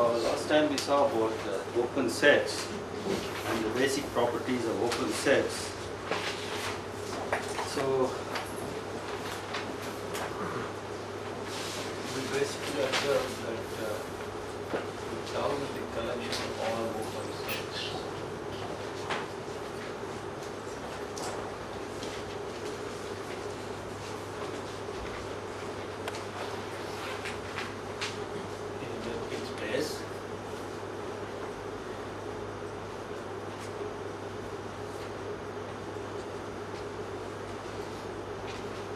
Last time we saw about open sets and the basic properties of open sets. So we basically observed that tau is the collection of all open sets. In space.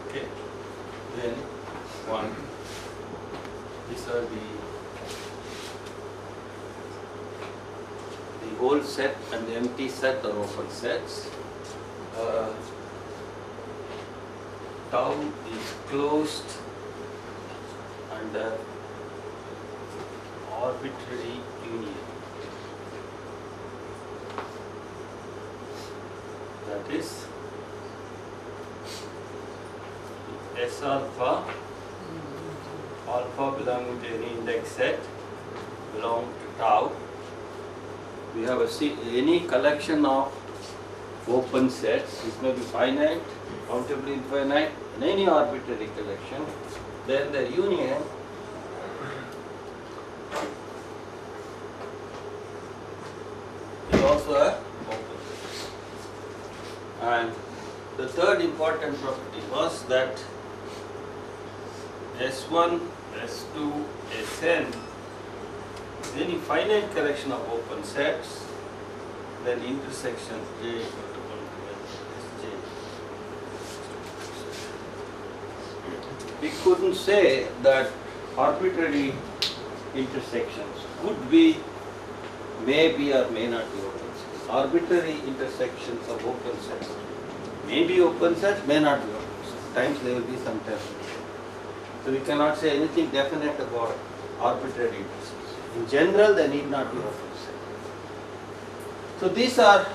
Okay. Then one. These are the whole set and the empty set are open sets. Tau is closed under arbitrary union. That is S alpha belonging to any index set belong to tau. We have any collection of open sets. This may be finite, countably infinite, and any arbitrary collection. Then the union is also a open set. And the third important property was that S1, S2, Sn is any finite collection of open sets, then intersection J equal to 1 to Sj. We couldn't say that arbitrary intersections could be, may be or may not be open sets. Arbitrary intersections of open sets may be open sets, may not be open sets. Sometimes there will be, sometimes. So we cannot say anything definite about arbitrary intersections. In general, they need not be open sets. So these are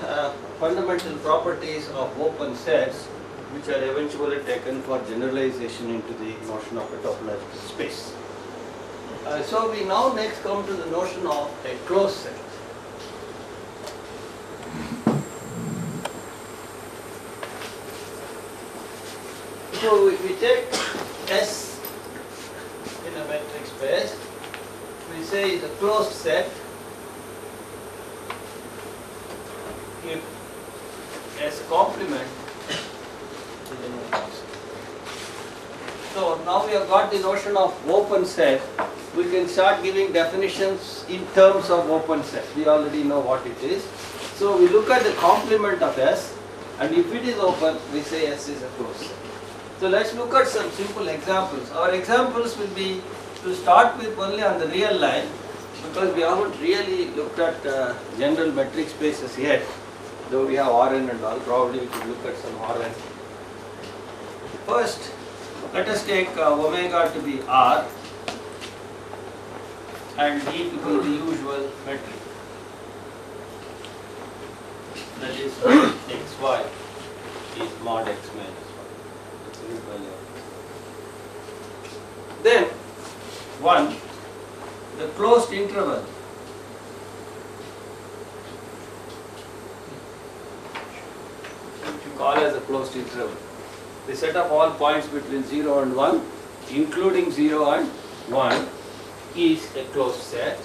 fundamental properties of open sets, which are eventually taken for generalization into the notion of a topological space. So we now next come to the notion of a closed set. So we take S in a metric space, we say is a closed set if S complement is an open set. So now we have got the notion of open set, we can start giving definitions in terms of open set. We already know what it is. So we look at the complement of S, and if it is open, we say S is a closed set. So let's look at some simple examples. Our examples will be to start with only on the real line, because we haven't really looked at general metric spaces yet, though we have Rn and all. Probably we could look at some Rn. First, let us take omega to be R and D to be the usual metric. That is xy is mod x minus 1. Then 1, the closed interval which you call as a closed interval. The set of all points between 0 and 1, including 0 and 1, is a closed set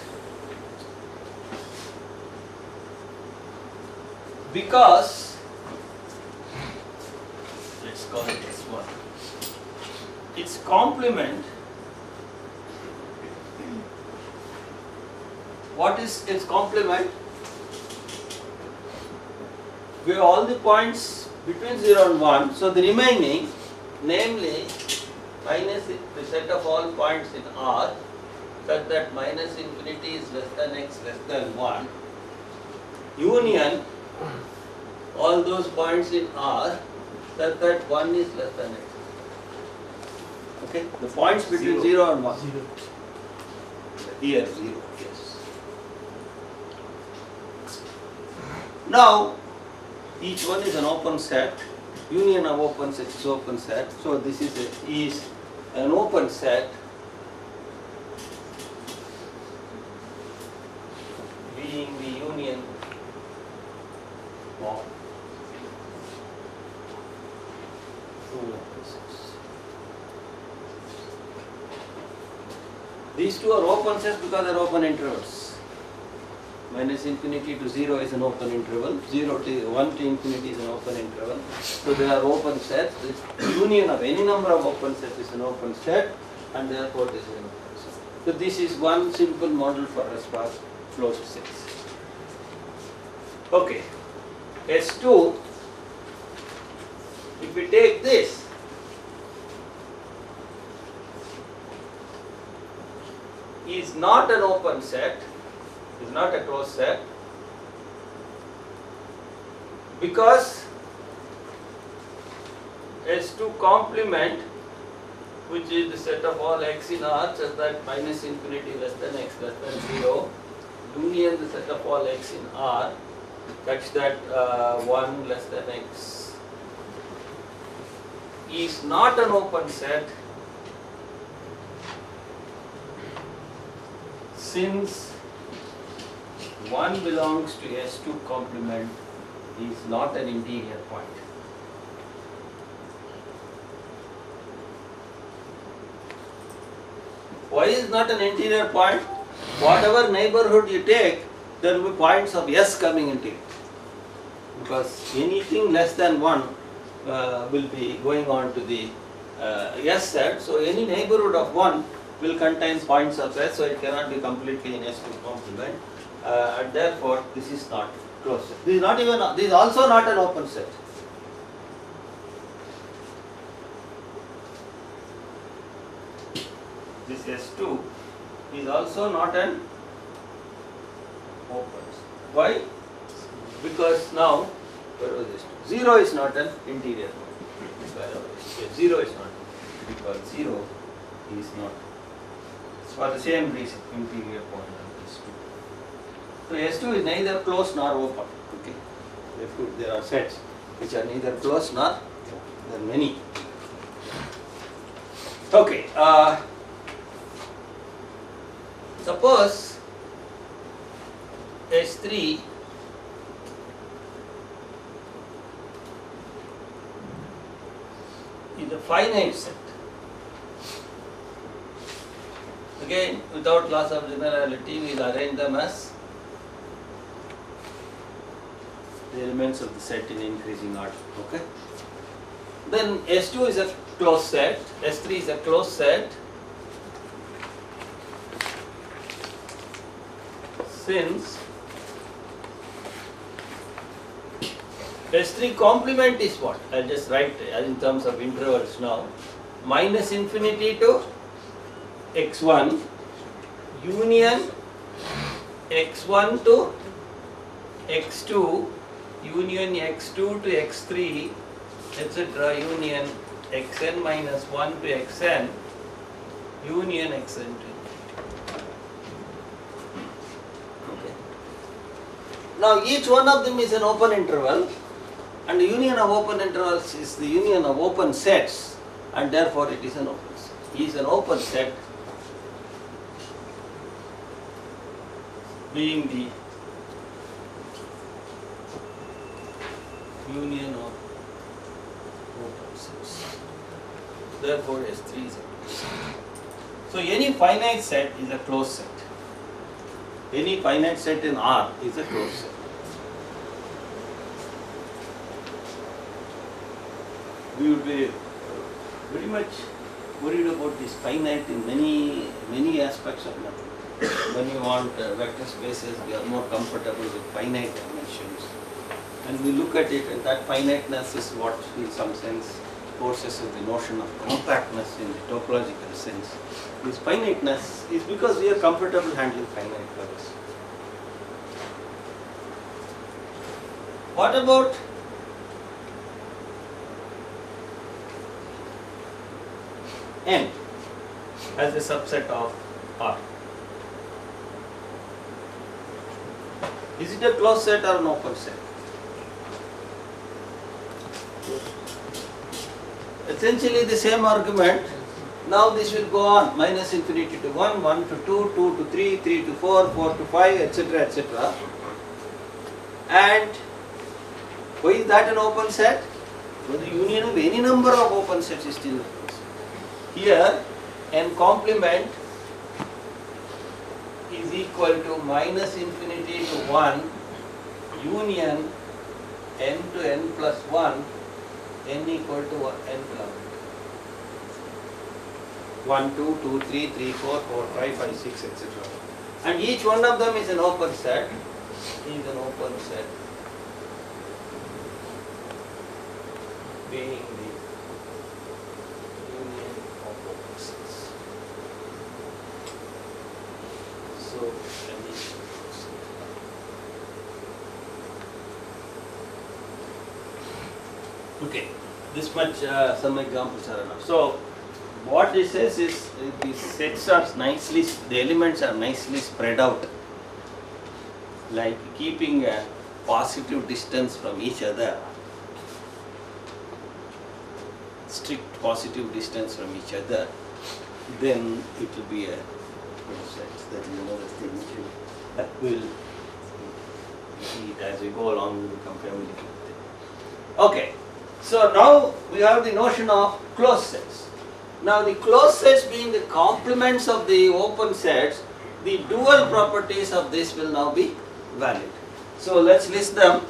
because, let's call it S1, its complement, what is its complement? We have all the points between 0 and 1, so the remaining, namely minus the set of all points in R such that minus infinity is less than x less than 1, union all those points in R such that 1 is less than x. Okay, the points between 0 and 1. 0. Here 0, yes. Now, each one is an open set. Union of open set is open set. So this is an open set being the union of two open sets. These two are open sets because they are open intervals. Minus infinity to 0 is an open interval, 0 to 1 to infinity is an open interval. So they are open sets. The union of any number of open sets is an open set, and therefore this is an open set. So this is one simple model for response closed sets. Okay, S2, if we take this, is not an open set, is not a closed set, because S2 complement, which is the set of all x in R such that minus infinity less than x less than 0, union the set of all x in R such that 1 less than x is not an open set, since 1 belongs to S2 complement is not an interior point. Why is not an interior point? Whatever neighborhood you take, there will be points of S coming into it. Because anything less than 1 will be going on to the S set, so any neighborhood of 1 will contain points of S, so it cannot be completely in S2 complement. And therefore this is not closed set. This is not even, this is also not an open set. This S2 is also not an open set. Why? Because now, where was this? 0 is not an interior point. 0 is not, because 0 is not, for the same reason, interior point. So S2 is neither closed nor open. Okay. Therefore, there are sets which are neither closed nor open. There are many. Okay. Suppose S3 is a finite set. Again, without loss of generality, we will arrange them as the elements of the set in increasing order. Okay. Then S2 is a closed set, S3 is a closed set, since S3 complement is what? I'll just write in terms of intervals now. Minus infinity to x1, union x1 to x2, union x2 to x3, etc., union xn minus 1 to xn, union xn to. Okay. Now each one of them is an open interval, and the union of open intervals is the union of open sets, and therefore it is an open set. E is an open set being the union of open sets. Therefore S3 is a closed set. So any finite set is a closed set. Any finite set in R is a closed set. We would be very much worried about this finite in many aspects of mathematics. When you want vector spaces, we are more comfortable with finite dimensions. And we look at it, and that finiteness is what, in some sense, possesses the notion of compactness in the topological sense. This finiteness is because we are comfortable handling finite values. What about N as a subset of R? Is it a closed set or an open set? Essentially the same argument. Now this will go on minus infinity to 1, 1 to 2, 2 to 3, 3 to 4, 4 to 5, etc. etc. And why is that an open set? So the union of any number of open sets is still open set. Here n complement is equal to minus infinity to 1 union n to n plus 1, n equal to n plus 1, 2, 2, 3, 3, 4, 4, 5, 5, 6, etc. And each one of them is an open set. Is an open set being the union of open sets. So, n is okay. This much, some examples are enough. So, what this says is the sets are nicely, the elements are nicely spread out, like keeping a positive distance from each other, strict positive distance from each other, then it will be a set. That is another thing that will see it as we go along, we become familiar with it. Okay, so now we have the notion of closed sets. Now the closed sets being the complements of the open sets, the dual properties of this will now be valid. So let's list them.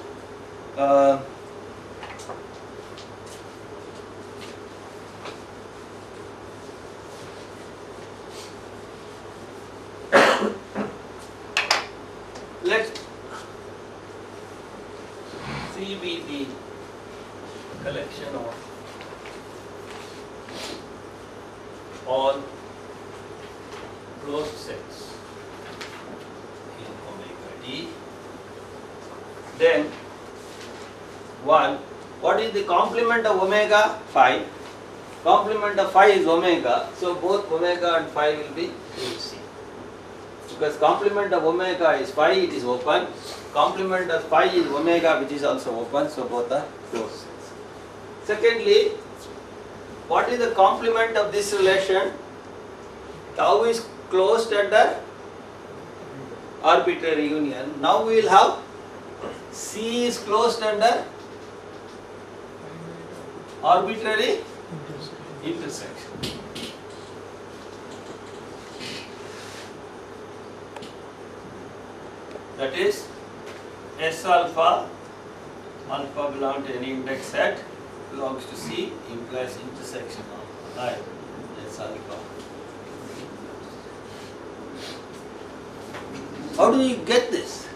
Let C be the collection of all closed sets in omega t. Then 1, what is the complement of omega? Phi. Complement of phi is omega, so both omega and phi will be HC. Because complement of omega is phi, it is open. Complement of phi is omega, which is also open, so both are closed sets. Secondly, what is the complement of this relation? Tau is closed under arbitrary union. Now we will have C is closed under arbitrary intersection. That is S alpha, alpha belongs to any index set, belongs to C, implies intersection of I, S alpha. How do we get this?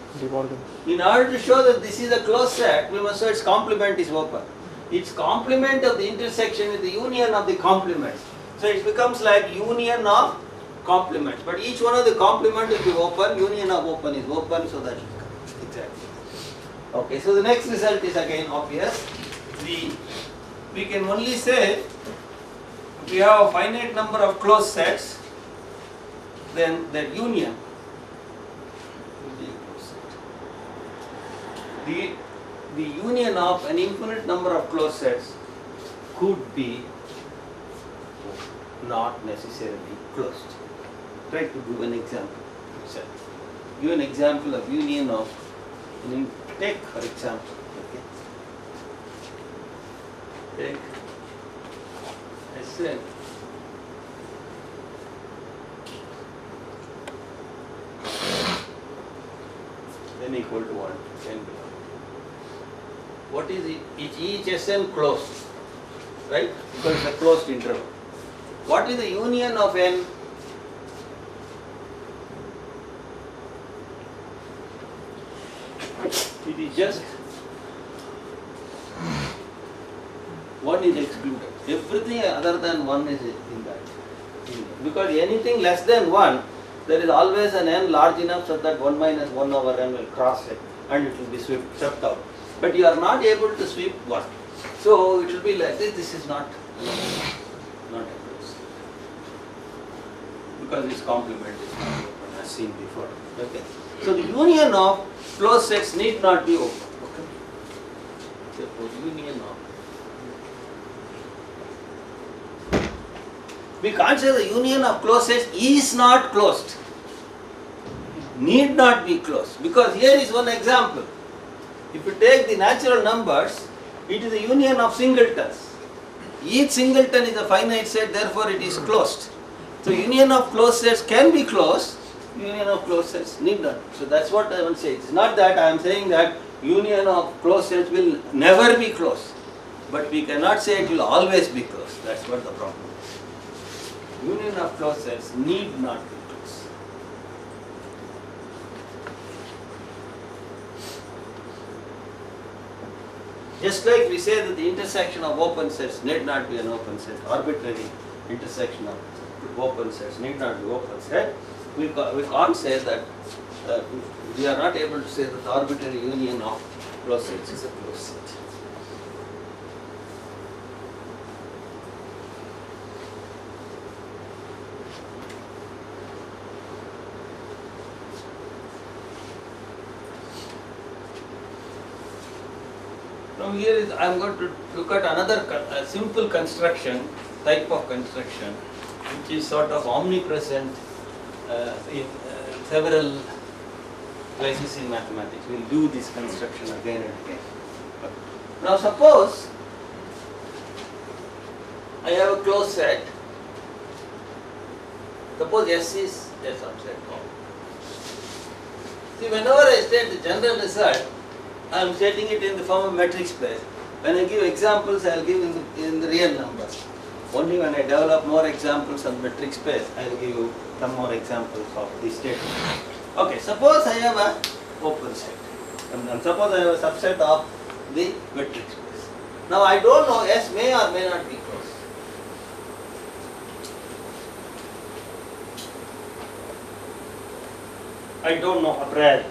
In order to show that this is a closed set, we must show its complement is open. Its complement of the intersection is the union of the complements. So it becomes like union of complements. But each one of the complement will be open, union of open is open, so that is exactly. Okay, so the next result is again obvious. We can only say if we have a finite number of closed sets, then the union will be a closed set. The union of an infinite number of closed sets could be not necessarily closed. Try to give an example. Give an example of union of, take for example, okay. Take Sn n equal to 1, n below. What is it? Each Sn closed, right? Because it's a closed interval. What is the union of n? It is just one is excluded. Everything other than 1 is in that. Because anything less than 1, there is always an n large enough so that 1 minus 1 over n will cross it and it will be swept out. But you are not able to sweep 1. So it will be like this is not a closed set. Because its complement is not open as seen before. Okay. So the union of closed sets need not be open. Okay. Therefore, union of. We can't say the union of closed sets is not closed. Need not be closed. Because here is one example. If you take the natural numbers, it is a union of singletons. Each singleton is a finite set, therefore it is closed. So union of closed sets can be closed, union of closed sets need not. So that's what I will say. It's not that I am saying that union of closed sets will never be closed. But we cannot say it will always be closed. That's what the problem is. Union of closed sets need not be closed. Just like we say that the intersection of open sets need not be an open set, arbitrary intersection of open sets need not be open set, we can't say that we are not able to say that the arbitrary union of closed sets is a closed set. Now here I am going to look at another simple construction, type of construction, which is sort of omnipresent in several places in mathematics. We will do this construction again and again. Now suppose I have a closed set. Suppose S is a subset of. See, whenever I state the general result, I am stating it in the form of metric space. When I give examples, I will give in the real numbers. Only when I develop more examples on metric space, I will give you some more examples of this statement. Okay, suppose I have an open set. And suppose I have a subset of the metric space. Now I don't know, S may or may not be closed. I don't know a priori.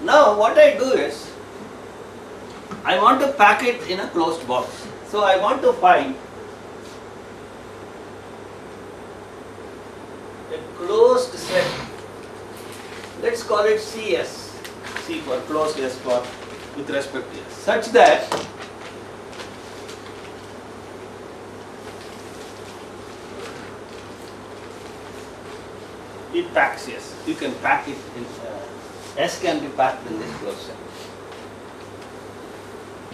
Now what I do is, I want to pack it in a closed box. So I want to find a closed set. Let's call it CS. C for closed, S for with respect to S. Such that it packs S. You can pack it in. S can be packed in this closed set.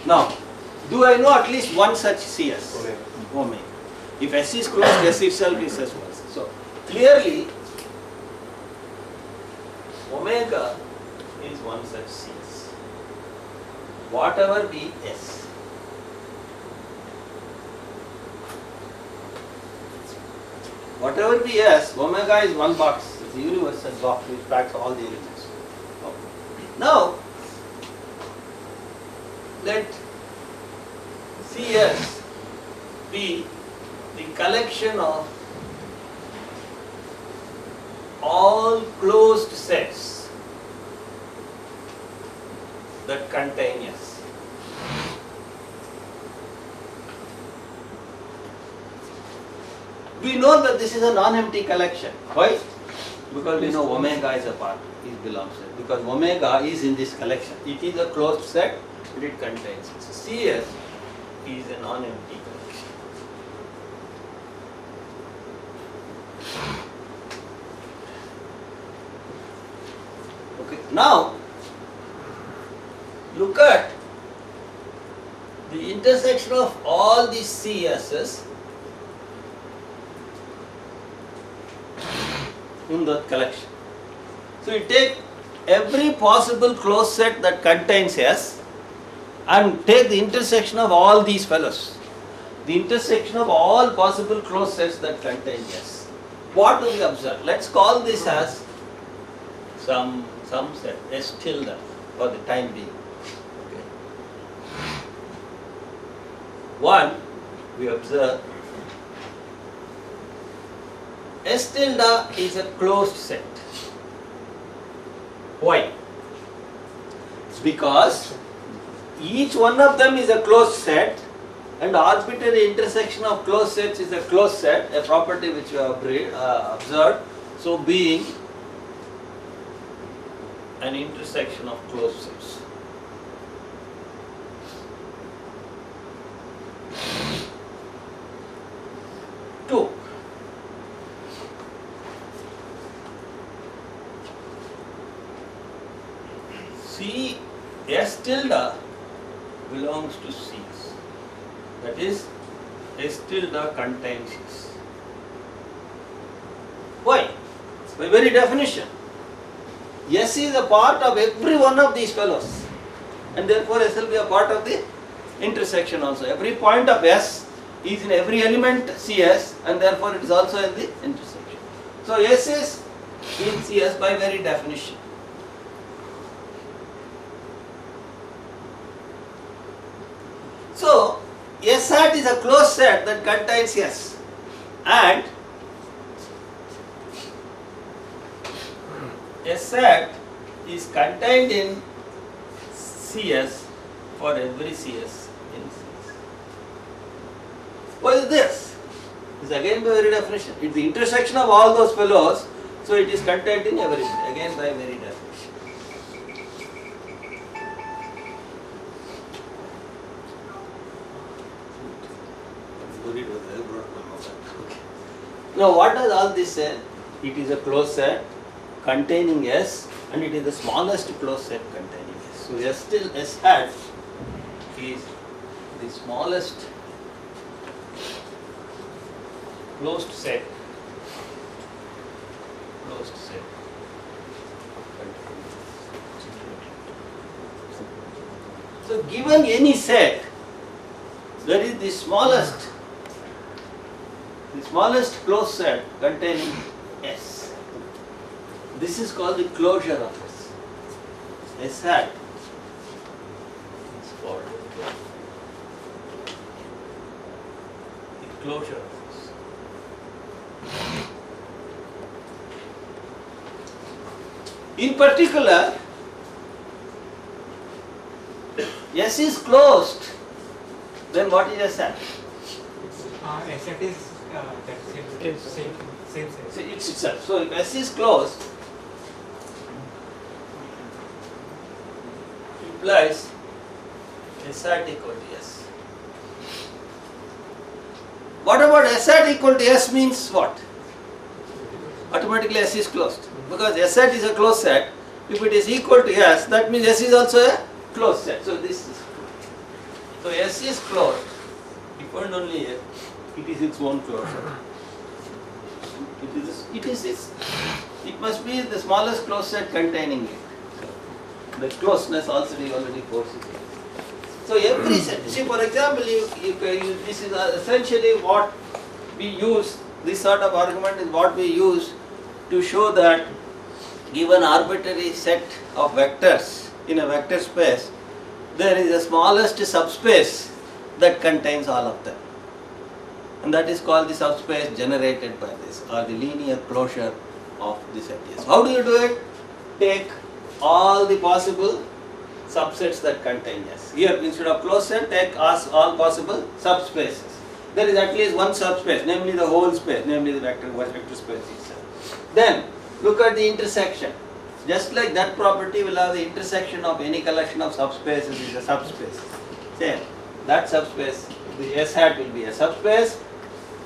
Now, do I know at least one such CS? Omega. If S is closed, S itself is S1. So, clearly, omega is one such CS. Whatever be S. Whatever be S, omega is one box. It's a universal box which packs all the elements. Now, let CS be the collection of all closed sets that contain S. We know that this is a non-empty collection. Why? Because we know omega is a part, it belongs to it. Because omega is in this collection. It is a closed set, but it contains it. So CS is a non-empty collection. Okay. Now, look at the intersection of all these CS's in the collection. So you take every possible closed set that contains S and take the intersection of all these fellows. The intersection of all possible closed sets that contain S. What do we observe? Let's call this as some set, S tilde for the time being. Okay. One, we observe S tilde is a closed set. Why? It's because each one of them is a closed set, and arbitrary intersection of closed sets is a closed set, a property which we have observed. So being an intersection of closed sets. Two. C S tilde belongs to C. That is, S tilde contains S. Why? By very definition. S is a part of every one of these fellows, and therefore S will be a part of the intersection also. Every point of S is in every element CS, and therefore it is also in the intersection. So S is in CS by very definition. So S hat is a closed set that contains S, and S hat is contained in CS for every CS in CS. What is this? This again by very definition. It's the intersection of all those fellows, so it is contained in everything, again by very definition. Now what does all this say? It is a closed set containing S, and it is the smallest closed set containing S. So S till S hat is the smallest closed set. So given any set, that is the smallest closed set containing S. This is called the closure of S. S hat is called the closure of S. In particular, S is closed, then what is S hat? S hat is that same set. So it's itself. So if S is closed, implies S hat equal to S. What about S hat equal to S means what? Automatically S is closed. Because S hat is a closed set. If it is equal to S, that means S is also a closed set. So this is closed. So S is closed. If and only if it is its own closure. It must be the smallest closed set containing it. The closeness also we already forces it. So every set, see for example, this is essentially what we use, this sort of argument is what we use to show that given arbitrary set of vectors in a vector space, there is a smallest subspace that contains all of them. And that is called the subspace generated by this, or the linear closure of the set S. How do you do it? Take all the possible subsets that contain S. Here, instead of closed set, take all possible subspaces. There is at least one subspace, namely the whole space, namely the vector space itself. Then, look at the intersection. Just like that property will have the intersection of any collection of subspaces is a subspace. Same. That subspace, the S hat will be a subspace.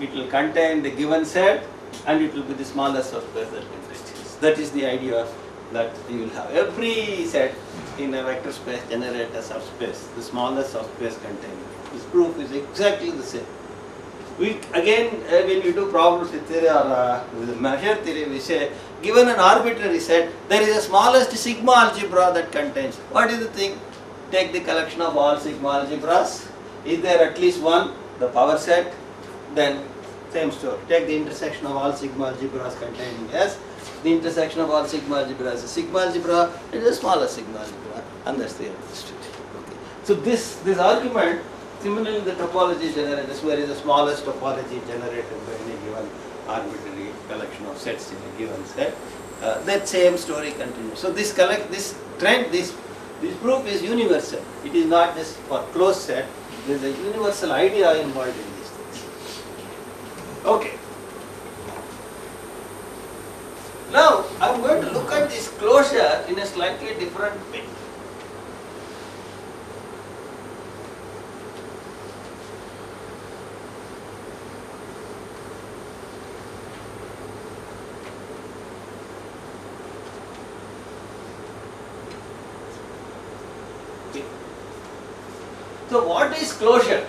It will contain the given set, and it will be the smallest subspace that exists. That is the idea that you will have. Every set in a vector space generate a subspace, the smallest subspace containing. This proof is exactly the same. We again, when we do probability theory or measure theory, we say given an arbitrary set, there is a smallest sigma algebra that contains. What is the thing? Take the collection of all sigma algebras. Is there at least one, the power set? Then same story. Take the intersection of all sigma algebras containing S. The intersection of all sigma algebras is a sigma algebra. It is a smaller sigma algebra, and that's the end of the story. Okay. So this argument Similarly, the topology generators, where is the smallest topology generated by any given arbitrary collection of sets in a given set, that same story continues. So this trend, this proof is universal. It is not just for closed set. There is a universal idea involved in these things. Okay. Now I am going to look at this closure in a slightly different way. So what is closure?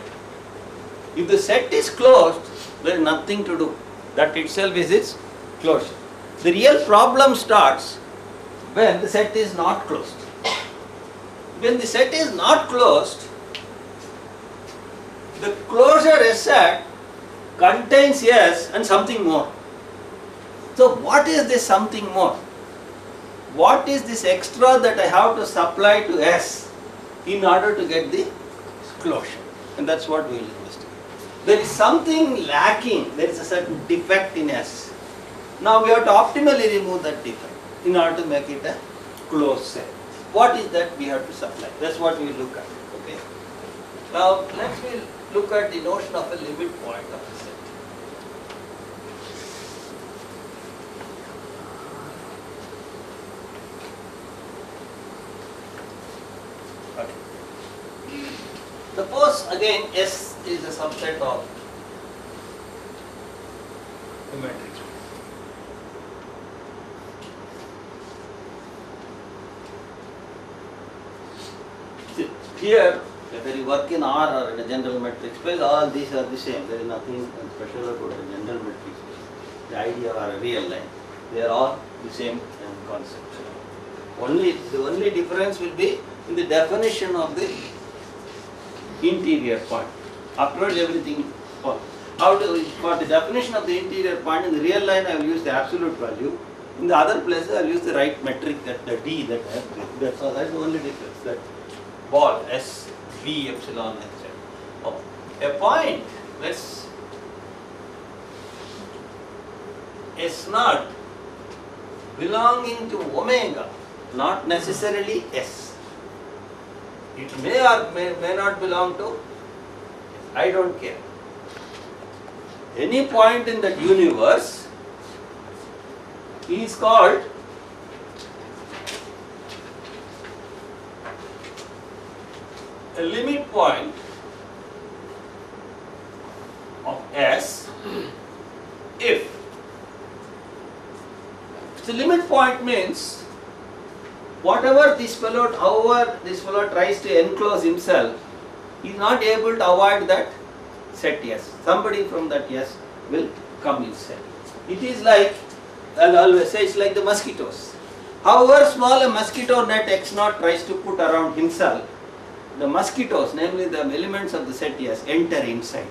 If the set is closed, there is nothing to do. That itself is its closure. The real problem starts when the set is not closed. When the set is not closed, the closure S set contains S and something more. So what is this something more? What is this extra that I have to supply to S in order to get the closure? And that's what we will investigate. There is something lacking, there is a certain defect in S. Now we have to optimally remove that defect in order to make it a closed set. What is that we have to supply? That's what we will look at. Okay. Now let's look at the notion of a limit point of a set. Okay. Suppose again S is a subset of the matrix. Here, whether you work in R or in a general matrix space, all these are the same. There is nothing special about a general matrix space. The idea or a real line, they are all the same concept. The only difference will be in the definition of the interior point. Afterwards, everything follows. For the definition of the interior point, in the real line, I will use the absolute value. In the other places, I will use the right metric, the D that I have placed. That's all. That's the only difference. That ball S V epsilon etc. Oh, a point, let's S naught belonging to omega, not necessarily S. It may or may not belong to, I don't care. Any point in that universe is called a limit point of S if the limit point means whatever this fellow, however this fellow tries to enclose himself, he is not able to avoid that set S. Somebody from that S will come inside. It is like, I'll always say, it's like the mosquitoes. However small a mosquito net X naught tries to put around himself, the mosquitoes, namely the elements of the set S, enter inside.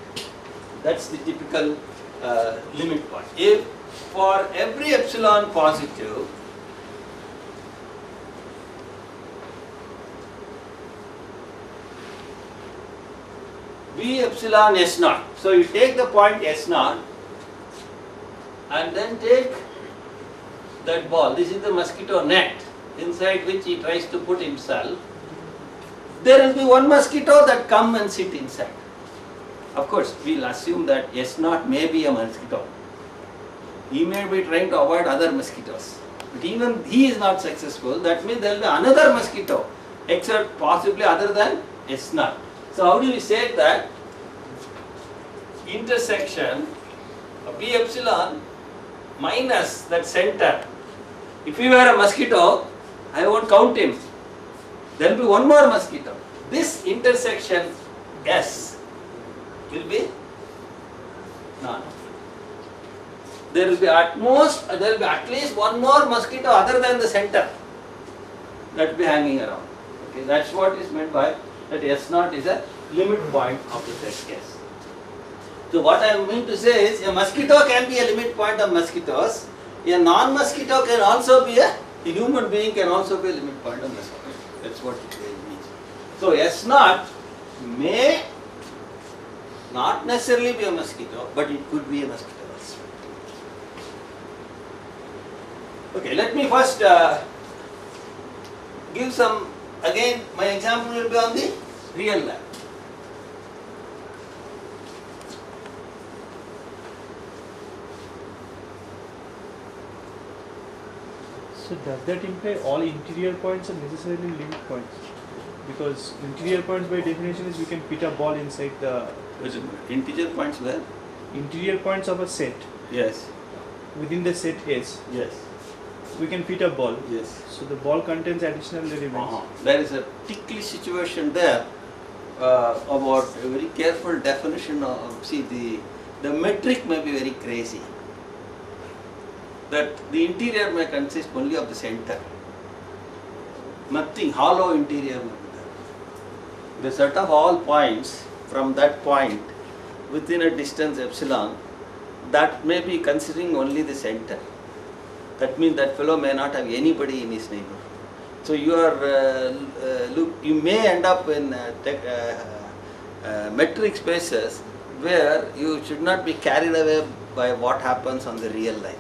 That's the typical limit point. If for every epsilon positive, V epsilon S naught. So you take the point S naught and then take that ball. This is the mosquito net inside which he tries to put himself. There will be one mosquito that come and sit inside. Of course, we will assume that S naught may be a mosquito. He may be trying to avoid other mosquitoes. But even he is not successful, that means there will be another mosquito, except possibly other than S naught. So how do we say that intersection of B epsilon minus that center? If he were a mosquito, I won't count him. There will be one more mosquito. This intersection S will be none. There will be at most, there will be at least one more mosquito other than the center that will be hanging around. Okay, that's what is meant by that S naught is a limit point of the set S. So what I mean to say is a mosquito can be a limit point of mosquitoes. A non-mosquito can also be a human being can also be a limit point of mosquitoes. That's what it means. So S naught may not necessarily be a mosquito, but it could be a mosquito also. Okay, let me first give some, again my example will be on the real lab. So does that imply all interior points are necessarily limit points? Because interior points by definition is we can fit a ball inside the Integer points where? interior points of a set. Yes. Within the set S, Yes. we can fit a ball. Yes. So the ball contains additional elements. There is a ticklish situation there about a very careful definition of, see the metric may be very crazy. That the interior may consist only of the center. Nothing, hollow interior may be there. The set of all points from that point within a distance epsilon, that may be considering only the center. That means that fellow may not have anybody in his neighborhood. So you are, you may end up in metric spaces where you should not be carried away by what happens on the real line.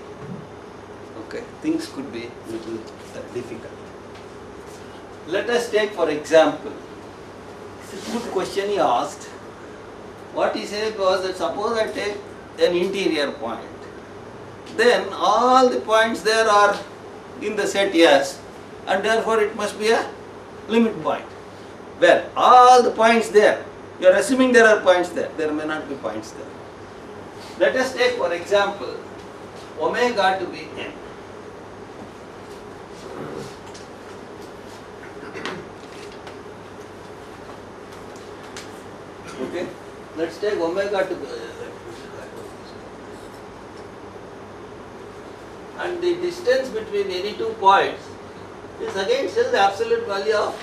Okay, things could be little difficult. Let us take for example, it's a good question he asked. What he said was that suppose I take an interior point, then all the points there are in the set S, and therefore it must be a limit point. Well, all the points there, you are assuming there are points there may not be points there. Let us take for example omega to be n. Okay, let's take omega to be and the distance between any two points is again still the absolute value of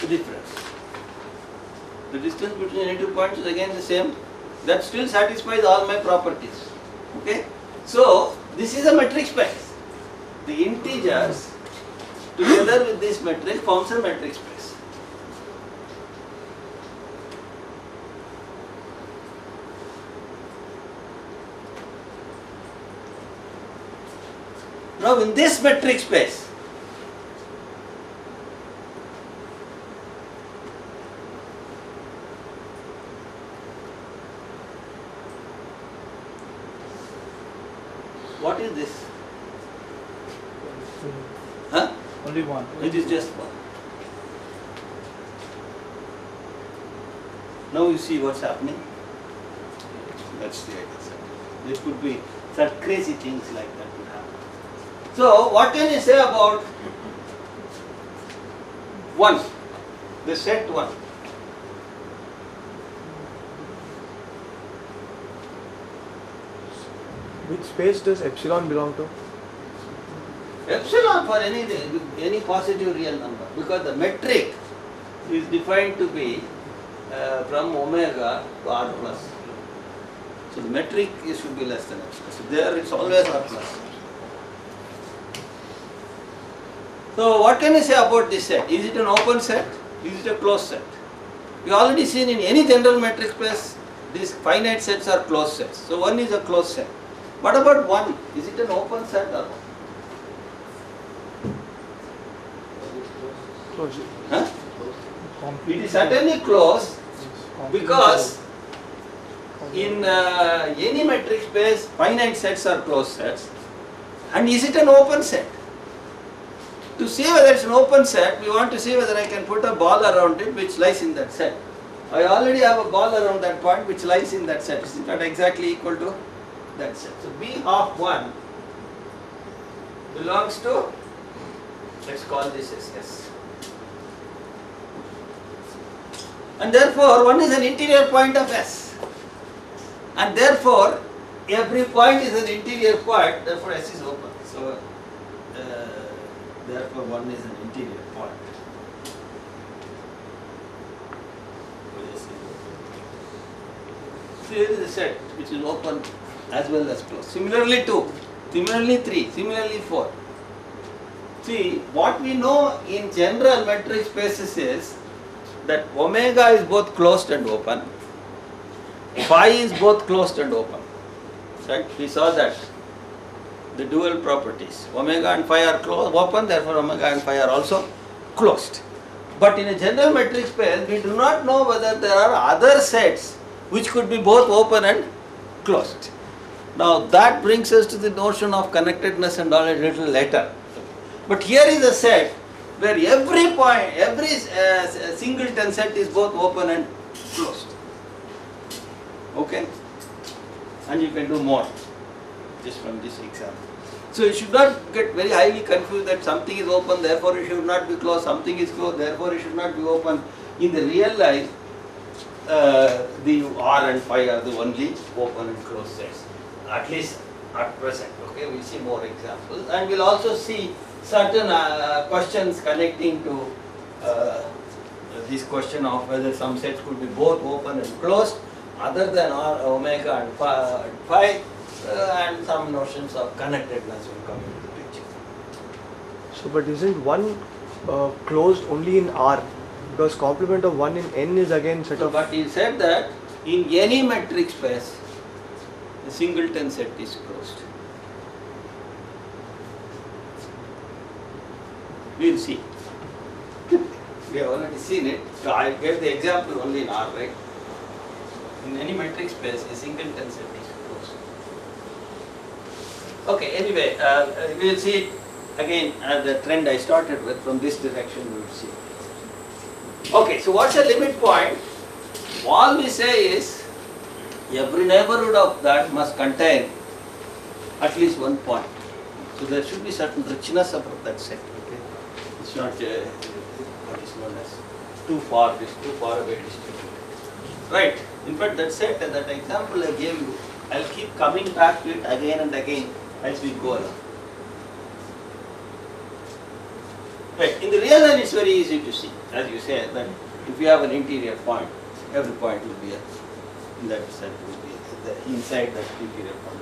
the difference. The distance between any two points is again the same. That still satisfies all my properties. Okay? So, this is a metric space. The integers together with this metric forms a metric space. Now in this metric space, what is this? Huh? Only one. It is just one. Now you see what's happening. That's the idea. There could be such crazy things like that could happen. So what can you say about 1, the set 1? Which space does epsilon belong to? Epsilon for anything, any positive real number, because the metric is defined to be from omega to r plus. So the metric should be less than epsilon. So there it's always r plus. So what can you say about this set? Is it an open set? Is it a closed set? We already seen in any general metric space, these finite sets are closed sets. So 1 is a closed set. What about 1? Is it an open set or what? Closed. Huh? It is certainly closed because in any metric space, finite sets are closed sets. And is it an open set? To see whether it's an open set, we want to see whether I can put a ball around it which lies in that set. I already have a ball around that point which lies in that set. Is it not exactly equal to that set? So B of 1 belongs to, let's call this as S. And therefore 1 is an interior point of S. And therefore every point is an interior point, therefore S is open. So therefore 1 is an interior point. So here is a set which is open as well as closed. Similarly 2, similarly 3, similarly 4. See, what we know in general metric spaces is that omega is both closed and open, phi is both closed and open. Right? We saw that. The dual properties. Omega and phi are open, therefore omega and phi are also closed. But in a general metric space, we do not know whether there are other sets which could be both open and closed. Now that brings us to the notion of connectedness and all a little later. But here is a set where every point, every singleton set is both open and closed. Okay? And you can do more just from this example. So you should not get very highly confused that something is open, therefore it should not be closed, something is closed, therefore it should not be open. In the real life, the R and phi are the only open and closed sets, at least at present. Okay, we'll see more examples, and we'll also see certain questions connecting to this question of whether some sets could be both open and closed, other than R, omega and phi, and some notions of connectedness will come into the picture. So, but isn't one closed only in R? Because complement of 1 in N is again set So, of. but he said that in any metric space, the singleton set is closed. We'll see. We have already seen it. So I gave the example only in R, right? In any metric space, a singleton set is closed. Okay, anyway, we will see it again as the trend I started with. From this direction, we will see. Okay, so what's a limit point? All we say is every neighborhood of that must contain at least one point. So there should be certain richness about that set. Okay, it's not what is known as too far away distributed. Right. In fact, that set and that example I gave you, I'll keep coming back to it again and again as we go along. Right. In the real life, it's very easy to see, as you said, that if you have an interior point, every point will be in that set will be inside that interior point.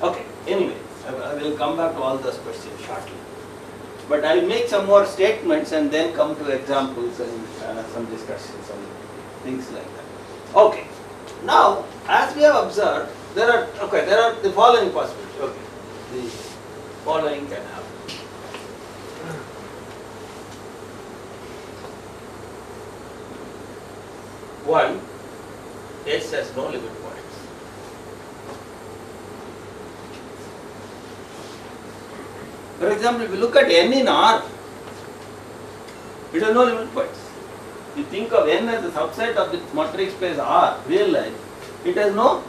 Okay. Anyway, I will come back to all those questions shortly. But I will make some more statements and then come to examples and some discussions on things like that. Okay. Now, as we have observed, there are the following possibilities. Okay. The following can happen. One, S has no limit points. For example, if you look at N in R, it has no limit points. You think of N as a subset of the metric space R, real life, it has no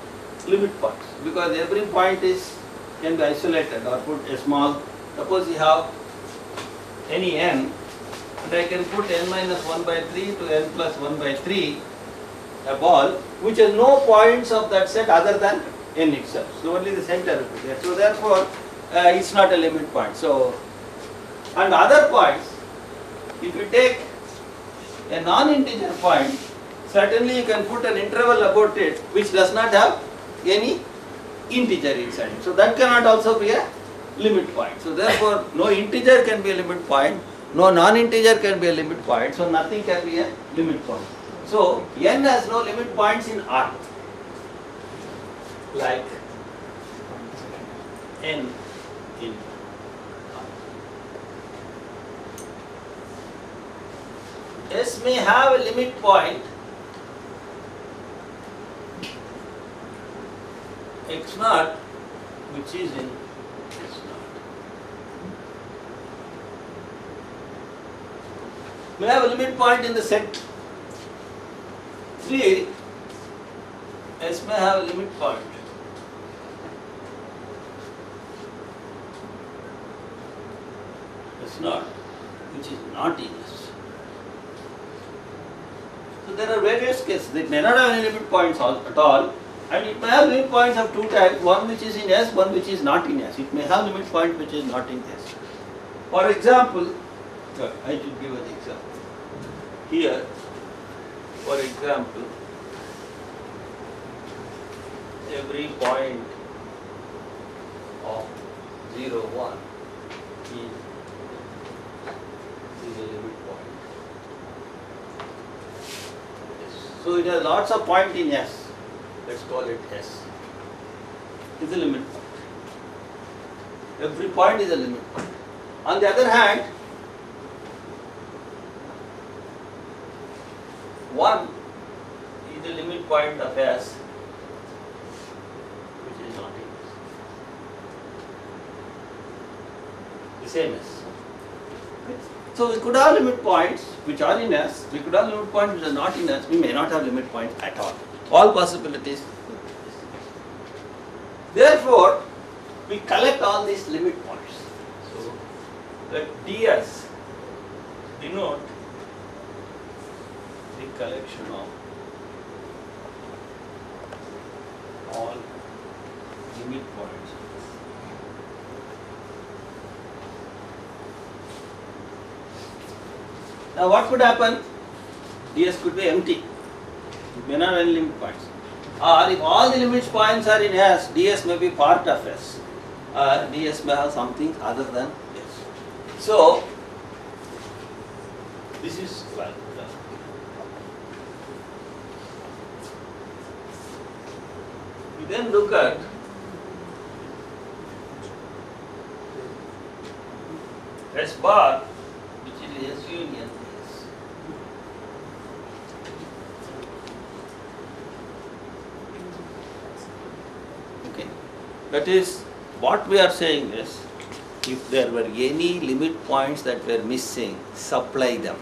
limit points because every point can be isolated or put a small, suppose you have any N, and I can put N minus 1 by 3 to N plus 1 by 3, a ball which has no points of that set other than N itself. So only the center will be there. So therefore, it's not a limit point. So, and other points, if you take a non-integer point, certainly you can put an interval about it which does not have any integer inside it. So that cannot also be a limit point. So therefore, no integer can be a limit point, no non-integer can be a limit point, so nothing can be a limit point. So N has no limit points in R, like N in R. S may have a limit point x naught which is in S naught. May have a limit point in the set 3, S may have a limit point S naught which is not in S. So there are various cases. It may not have any limit points at all, and it may have limit points of two types, one which is in S, one which is not in S. It may have limit point which is not in S. For example, I should give an example. Here, for example, every point of 0, 1 is a limit point. So it has lots of points in S. let's call it S, is a limit point. Every point is a limit point. On the other hand, 1 is the limit point of S, which is not in S. The same S. So we could have limit points which are in S, we could have limit points which are not in S, we may not have limit points at all. All possibilities. Therefore, we collect all these limit points. So let ds denote the collection of all limit points. Now what could happen? ds could be empty. It may not have any limit points. Or if all the limit points are in S, ds may be part of S. ds may have something other than S. So this is well. We then look at S bar, which is S union S. Okay, that is what we are saying is, if there were any limit points that were missing, supply them.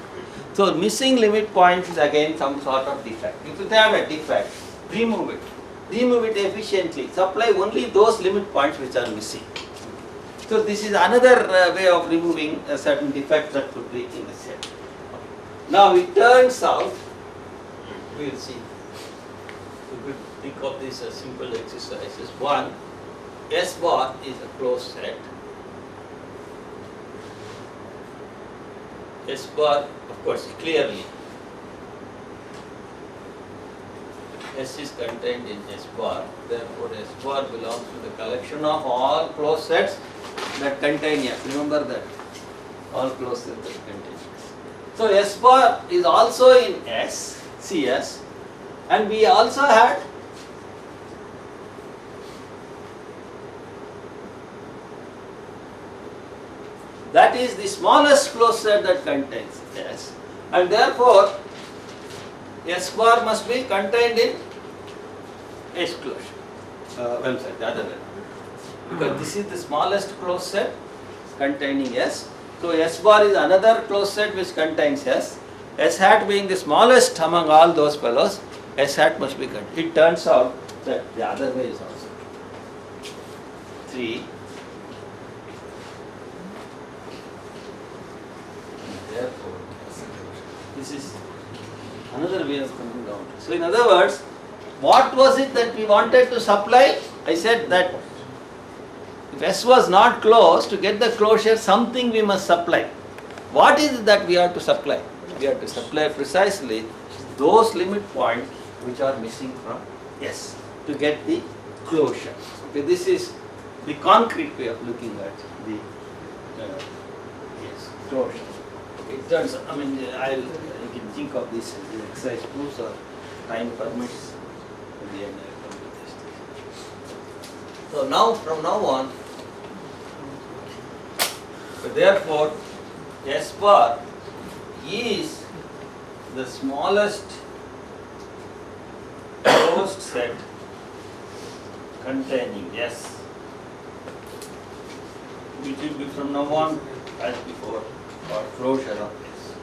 So missing limit points is again some sort of defect. If you have a defect, remove it. Remove it efficiently. Supply only those limit points which are missing. So this is another way of removing a certain defect that could be in a set. Now it turns out, we will see. We could think of this as simple exercises. One, S bar is a closed set. S bar, of course, clearly S is contained in S bar, therefore S bar belongs to the collection of all closed sets that contain S. Remember that, all closed sets that contain S. So S bar is also in S, CS, and we also had that is the smallest closed set that contains S, and therefore S bar must be contained in S closure. The other way. Because this is the smallest closed set containing S. So S bar is another closed set which contains S. S hat being the smallest among all those fellows, S hat must be contained. It turns out that the other way is also true. 3. Therefore, this is another way of coming down. So in other words, what was it that we wanted to supply? I said that if S was not closed, to get the closure, something we must supply. What is it that we have to supply? We have to supply precisely those limit points which are missing from S to get the closure. Okay, this is the concrete way of looking at the closure. Okay, it turns out, you can think of this as the exercise proofs or time permits. In the end, I will come to this. So now, from now on, therefore, S bar is the smallest closed set containing S, which will be from now on as before, or closure of S.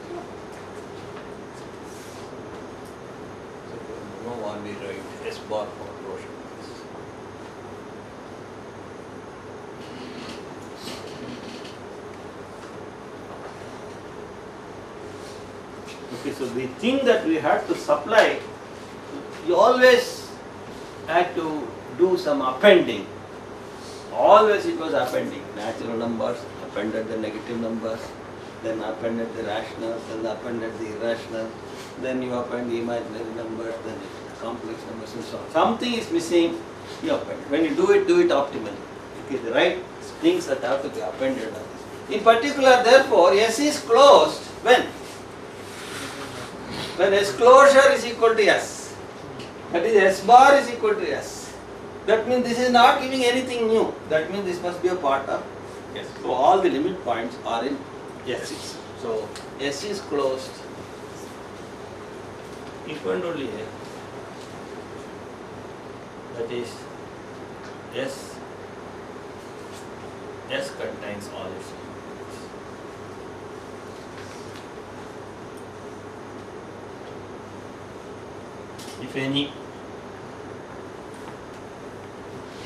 So from now on we write S bar for closure of S. Okay, so the thing that we had to supply, you always had to do some appending. Always it was appending. Natural numbers, appended the negative numbers, then appended the rationals, then appended the irrational, then you append the imaginary numbers, then the complex numbers and so on. Something is missing, you append. When you do it optimally. Okay, the right things that have to be appended. In particular, therefore, S is closed when? When S closure is equal to S. That is S bar is equal to S. That means this is not giving anything new. That means this must be a part of S. So all the limit points are in S. So S is closed. If and only here. That is S. S contains all its elements. If any,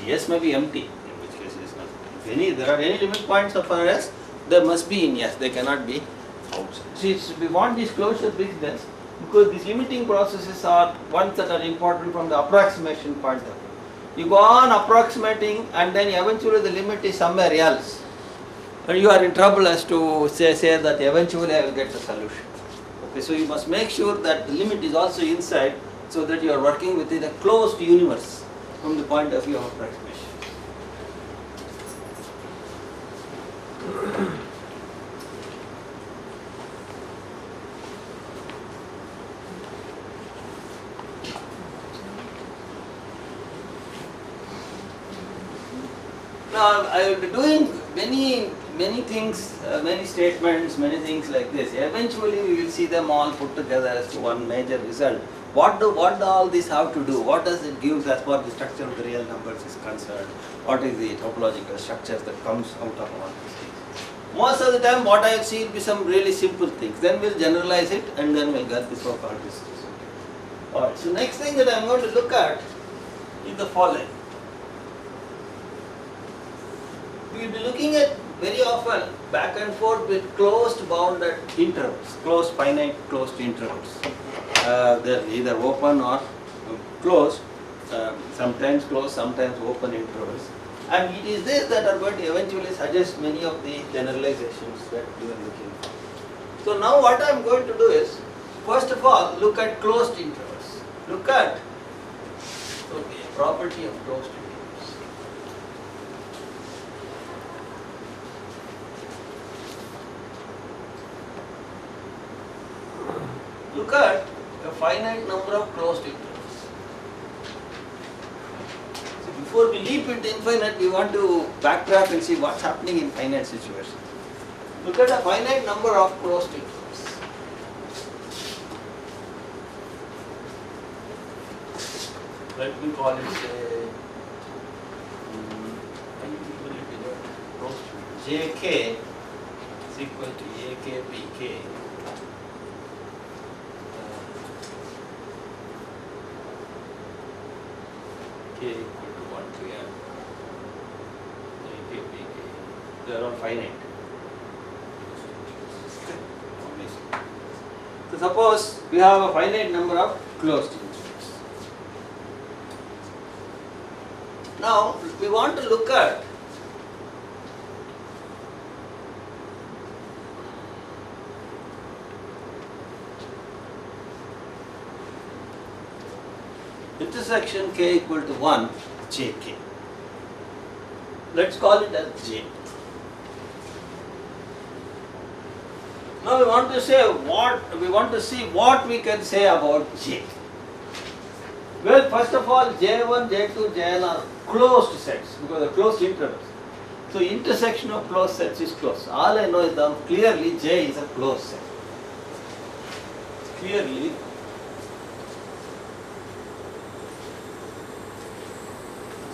the S may be empty, in which case it is not. If any, there are any limit points of our S, there must be in S, they cannot be outside. See, we want this closure business because these limiting processes are ones that are important from the approximation point of view. You go on approximating and then eventually the limit is somewhere else. And you are in trouble as to say that eventually I will get the solution. Okay, so you must make sure that the limit is also inside so that you are working within a closed universe from the point of view of approximation. Now I will be doing many things, many statements, many things like this. Eventually we will see them all put together as to one major result. What do all this have to do? What does it give as far as the structure of the real numbers is concerned? What is the topological structures that comes out of all these things? Most of the time what I will see will be some really simple things. Then we'll generalize it and then we'll get the so-called results. Alright, so next thing that I am going to look at is the following. We will be looking at very often back and forth with closed bounded intervals, closed finite closed intervals. They're either open or closed, sometimes closed, sometimes open intervals. And it is this that are going to eventually suggest many of the generalizations that you are looking for. So now what I am going to do is, first of all, look at closed intervals. Look at property of closed intervals. Look at a finite number of closed intervals. So before we leap into infinite, we want to backtrack and see what's happening in finite situations. Look at a finite number of closed intervals. Let me call it Jk is equal to Ak Bk. K equal to 1 to n, Ak, Bk, they are all finite. So suppose we have a finite number of closed intervals. Now we want to look at intersection k equal to 1 jk. Let's call it as j. Now we want to see what we can say about j. Well, first of all, j1, j2, jn are closed sets because they are closed intervals. So intersection of closed sets is closed. All I know is that clearly j is a closed set. Clearly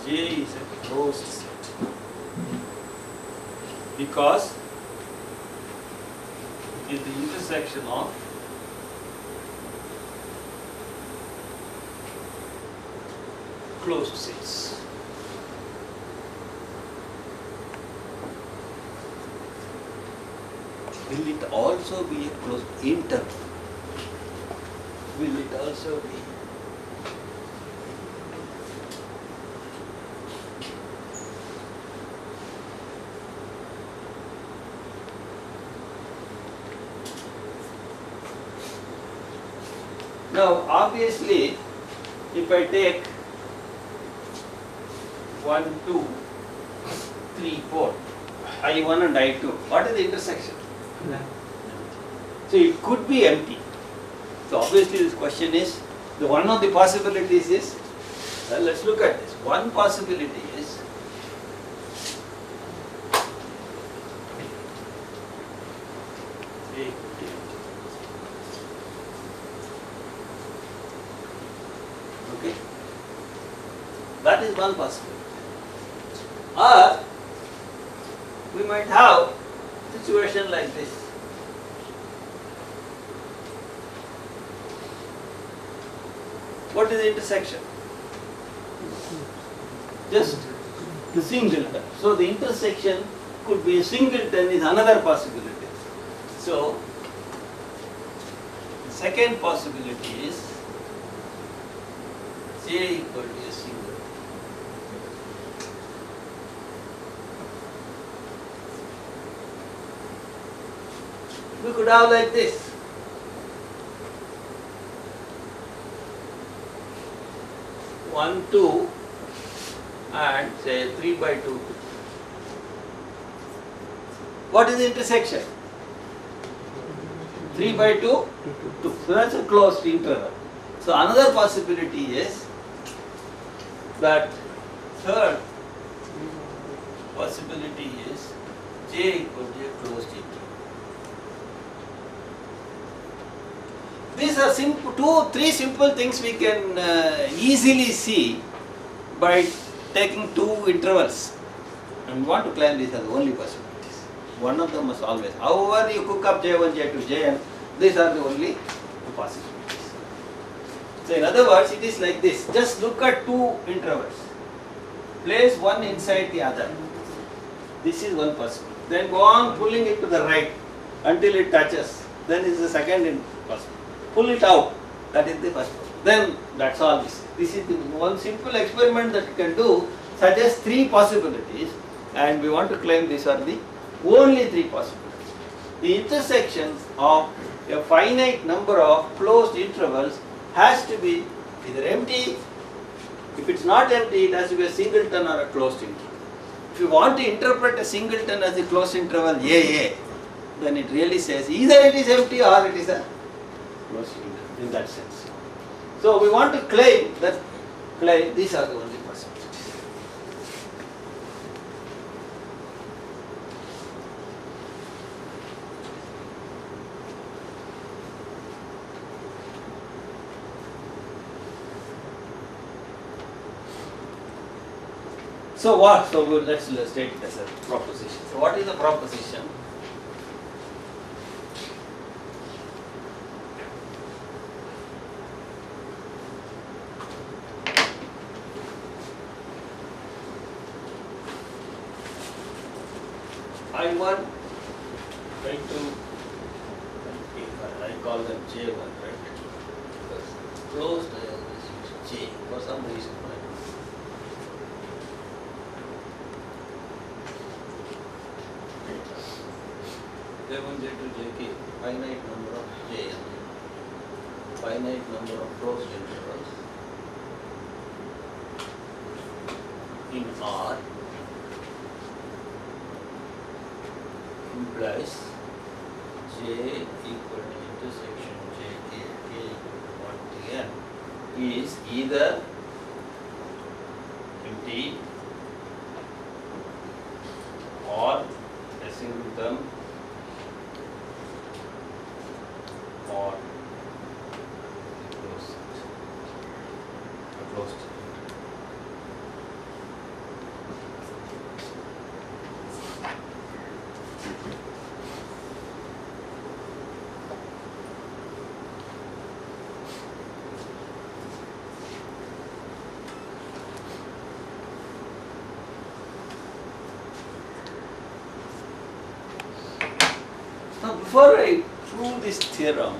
J is a closed set because it is the intersection of closed sets. Will it also be a closed interval? Will it also be? Now, obviously, if I take 1, 2, 3, 4, I1 and I2, what is the intersection? So it could be empty. So obviously this question is The one of the possibilities is, let's look at this. One possibility is okay. That is one possibility. Or we might have situation like this. What is the intersection? Just the singleton. So the intersection could be a singleton is another possibility. So the second possibility is J equal to a singleton. We could have like this. One, two, and say 3 by 2. What is the intersection? 3 by 2? 2. So that's a closed interval. So another possibility is that third possibility is J equal to a closed interval. These are simple, three simple things we can easily see by taking two intervals. And we want to claim these are the only possibilities. One of them must always. However you cook up J1, J2, Jn, these are the only two possibilities. So in other words, it is like this. Just look at two intervals. Place one inside the other. This is one possibility. Then go on pulling it to the right until it touches. Then is the second possibility. Pull it out, that is the first one. Then that's all this. This is the one simple experiment that you can do, suggests three possibilities, and we want to claim these are the only three possibilities. The intersections of a finite number of closed intervals has to be either empty. If it's not empty, it has to be a singleton or a closed interval. If you want to interpret a singleton as a closed interval AA, then it really says either it is empty or it is a closed interval in that sense. So we want to claim these are the only possibilities. So what? So let's state it as a proposition. So what is the proposition? I1, I2, I call them J1, right? Because closed I always use J for some reason, right? J1, J2, Jk, finite number of Jn, finite number of closed intervals in R implies J equal to intersection Jk, K equal to 1 to n is either empty or a singleton or closed. Now before I prove this theorem,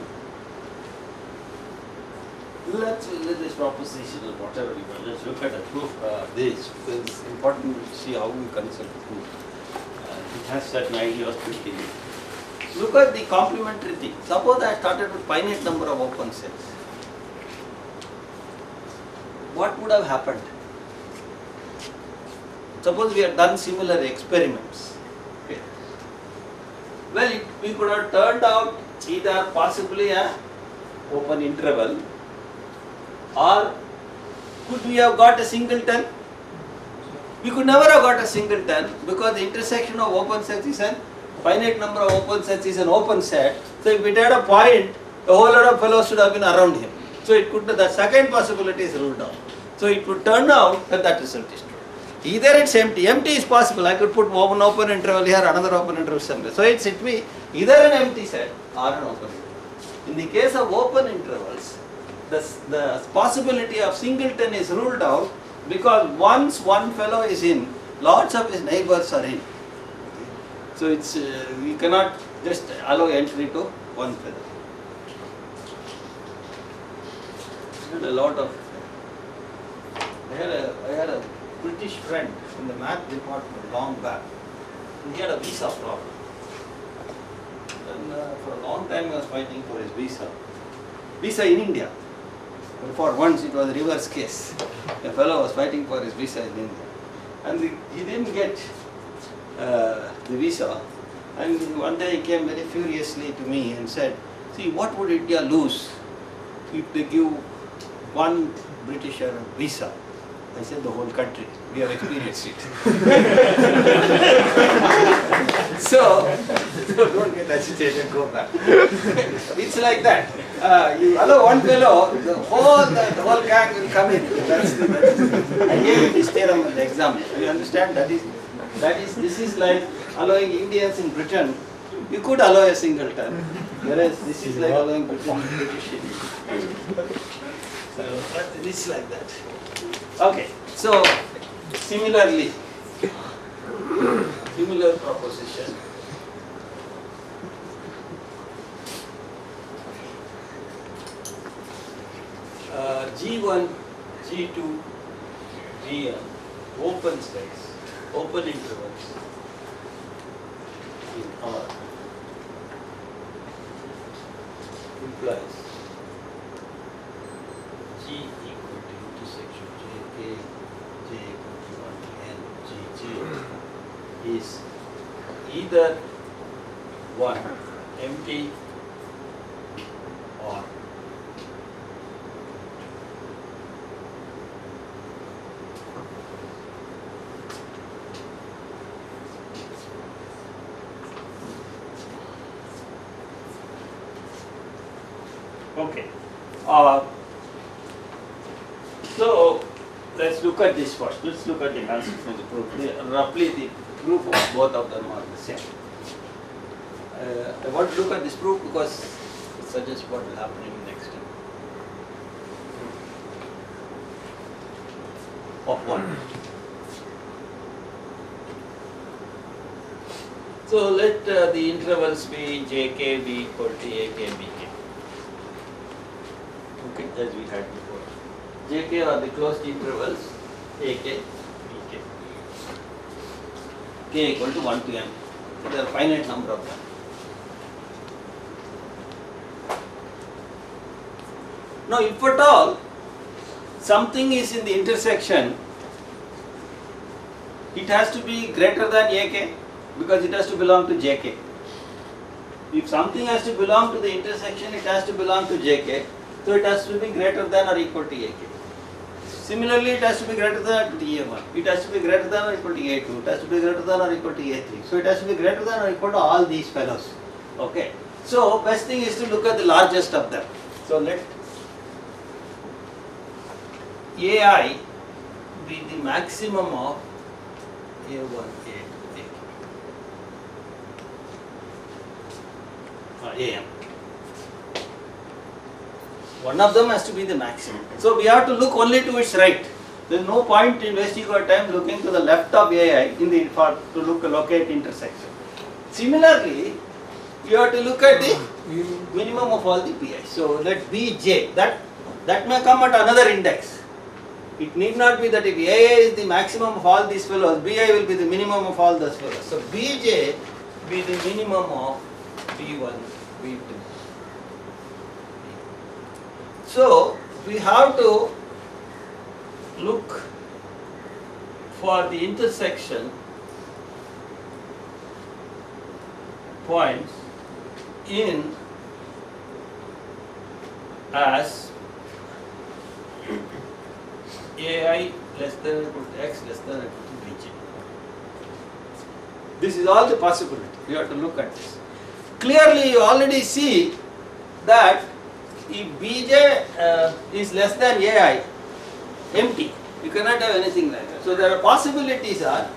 let's this proposition or whatever you want, let's look at the proof this, because it's important to see how we construct the proof. It has certain ideas to it. Look at the complementary thing. Suppose I started with finite number of open sets. What would have happened? Suppose we have done similar experiments. Okay. Well, we could have turned out either possibly a open interval Or could we have got a singleton? We could never have got a singleton because the intersection of open sets is an finite number of open sets is an open set. So if it had a point, a whole lot of fellows should have been around him. So it could, the second possibility is ruled out. So it would turn out that that result is true. Either it's empty. Empty is possible. I could put one open interval here, another open interval somewhere. So it should be either an empty set or an open interval. In the case of open intervals, the possibility of singleton is ruled out because once one fellow is in, lots of his neighbors are in. So it's we cannot just allow entry to one fellow. Did a lot of. I had a British friend in the math department long back. He had a visa problem. And for a long time he was fighting for his visa. Visa in India. But for once it was a reverse case. A fellow was fighting for his visa in India. And he didn't get the visa. And one day he came very furiously to me and said, see, what would India lose if they give one Britisher a visa? I said the whole country. We have experienced it. so don't get agitated, go back. It's like that. You allow one fellow, the whole gang will come in. I gave you this theorem in the exam. You understand? This is like allowing Indians in Britain. You could allow a singleton, whereas this is like allowing British. So this is like that. Okay, so similar proposition. G1, G2, Gn, open space, open intervals in R implies G equal to intersection Jk, J equal to 1 to n, Gj is either 1 empty or okay. So let's look at this first. Let's look at the answer for the proof. Roughly the proof of both of them are the same. I want to look at this proof because it suggests what will happen in the next step. Of 1. So let the intervals be Jk be equal to Ak Bk. Okay, as we had before. Jk are the closed intervals, Ak, Bk. K equal to 1 to m. So there are finite number of them. Now if at all something is in the intersection, it has to be greater than Ak because it has to belong to Jk. If something has to belong to the intersection, it has to belong to Jk. So it has to be greater than or equal to Ak. Similarly, it has to be greater than A1. It has to be greater than or equal to A2. It has to be greater than or equal to A3. So it has to be greater than or equal to all these fellows. Okay. So best thing is to look at the largest of them. So let Ai be the maximum of A1, A2, A2. Am. One of them has to be the maximum. So we have to look only to its right. There is no point in wasting our time looking to the left of Ai to locate intersection. Similarly, you have to look at the minimum of all the Pi. So let Bj, that may come at another index. It need not be that if Ai is the maximum of all these fellows, Bi will be the minimum of all those fellows. So Bj be the minimum of B1, B2. So we have to look for the intersection points in as AI less than or equal to X less than or equal to Bj. This is all the possibility. You have to look at this. Clearly you already see that if Bj is less than AI, empty. You cannot have anything like that. So there are possibilities are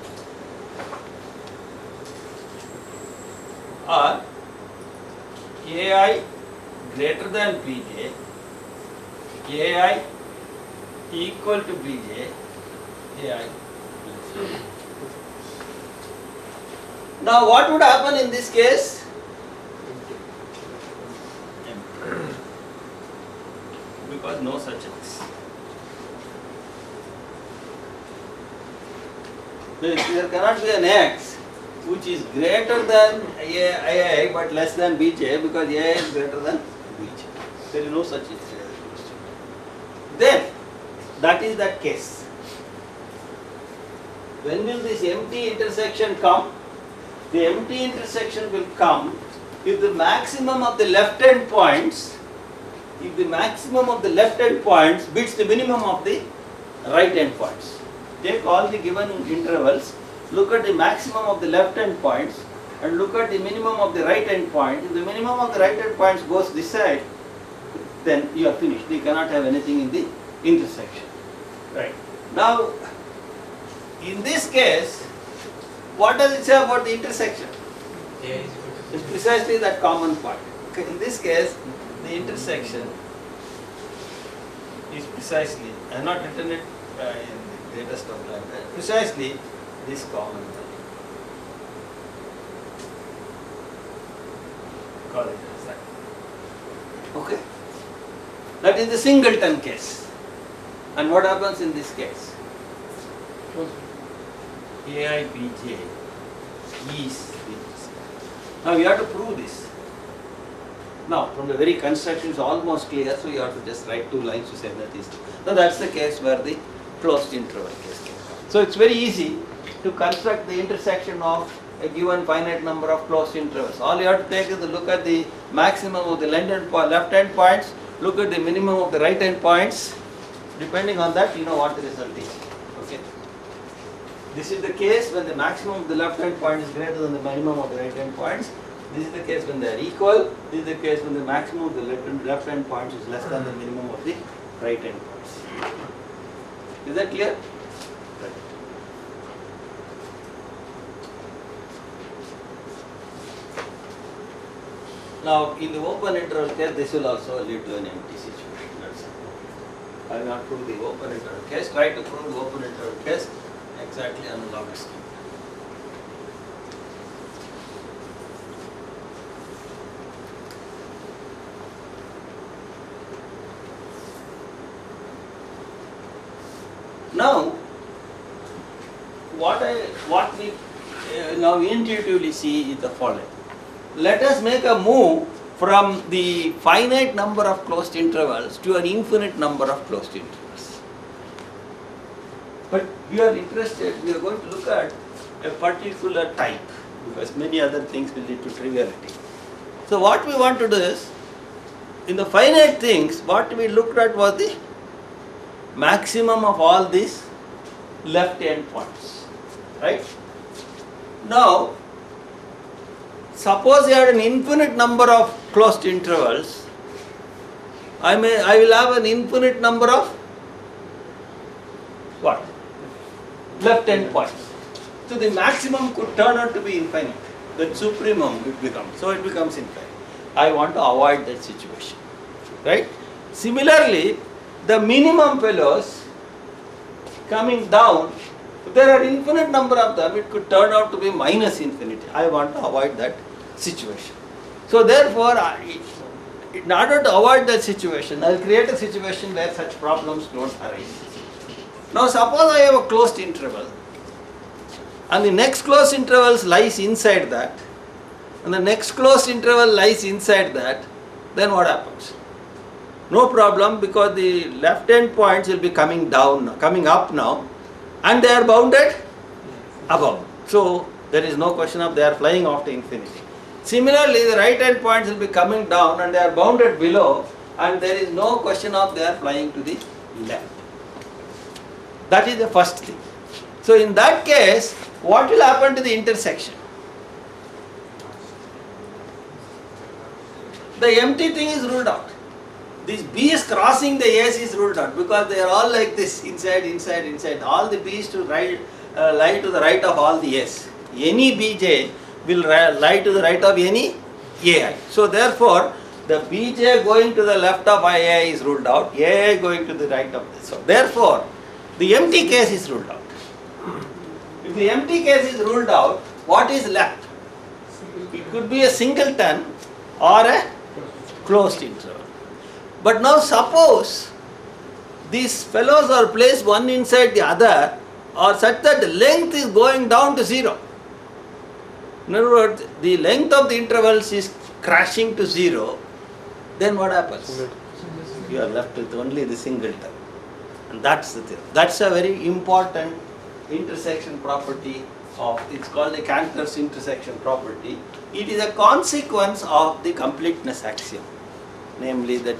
AI greater than Bj, AI equal to Bj, AI. Now what would happen in this case? Empty. Because no such X. There cannot be an X which is greater than AI but less than Bj because AI is greater than Bj. There is no such thing. Then, that is that case. When will this empty intersection come? The empty intersection will come if the maximum of the left-hand points, beats the minimum of the right-hand points. Take all the given intervals, look at the maximum of the left-hand points and look at the minimum of the right-hand point. If the minimum of the right-hand points goes this side, then you are finished. You cannot have anything in the intersection. Right. Now, in this case, what does it say about the intersection? AI is equal to It's precisely that common point. Okay. In this case, the intersection is precisely, I have not written it in the greatest of time, precisely this common point. Call it as that. Okay. That is the singleton case. And what happens in this case? AI Bj is this. Now you have to prove this. Now from the very construction is almost clear, so you have to just write 2 lines to say that is. Now that's the case where the closed interval case can come. So it's very easy to construct the intersection of a given finite number of closed intervals. All you have to take is to look at the maximum of the left-hand points, look at the minimum of the right-hand points. Depending on that, you know what the result is. Okay. This is the case when the maximum of the left-hand point is greater than the minimum of the right-hand points. This is the case when they are equal. This is the case when the maximum of the left-hand points is less than the minimum of the right-hand points. Is that clear? Right. Now, in the open interval case, this will also lead to an empty situation. That's it. I will not prove the open interval case. Try to prove the open interval case exactly analogous. Now, what we now intuitively see is the following. Let us make a move from the finite number of closed intervals to an infinite number of closed intervals. But we are interested, we are going to look at a particular type because many other things will lead to triviality. So what we want to do is, in the finite things, what we looked at was the maximum of all these left-hand points, right? Now, suppose you had an infinite number of closed intervals, I will have an infinite number of what? Left-hand points. So the maximum could turn out to be infinite. The supremum would become. So it becomes infinite. I want to avoid that situation, right? Similarly, the minimum fellows coming down, if there are infinite number of them, it could turn out to be minus infinity. I want to avoid that situation. So therefore, in order to avoid that situation, I will create a situation where such problems don't arise. Now suppose I have a closed interval and the next closed interval lies inside that and the next closed interval lies inside that, then what happens? No problem, because the left-hand points will be coming down, coming up now, and they are bounded above. So there is no question of they are flying off to infinity. Similarly, the right-hand points will be coming down and they are bounded below, and there is no question of they are flying to the left. That is the first thing. So in that case, what will happen to the intersection? The empty thing is ruled out. This B's crossing the A's is ruled out because they are all like this, inside, inside, inside. All the B's to lie to the right of all the A's. Any Bj will lie to the right of any Ai. So therefore, the Bj going to the left of Ai is ruled out, Ai going to the right of this. So therefore, the empty case is ruled out. If the empty case is ruled out, what is left? It could be a singleton or a closed interval. But now suppose these fellows are placed one inside the other or such that the length is going down to 0. In other words, the length of the intervals is crashing to 0, then what happens? You are left with only the singleton. And that's the thing. That's a very important intersection property of, it's called the Cantor's intersection property. It is a consequence of the completeness axiom. Namely that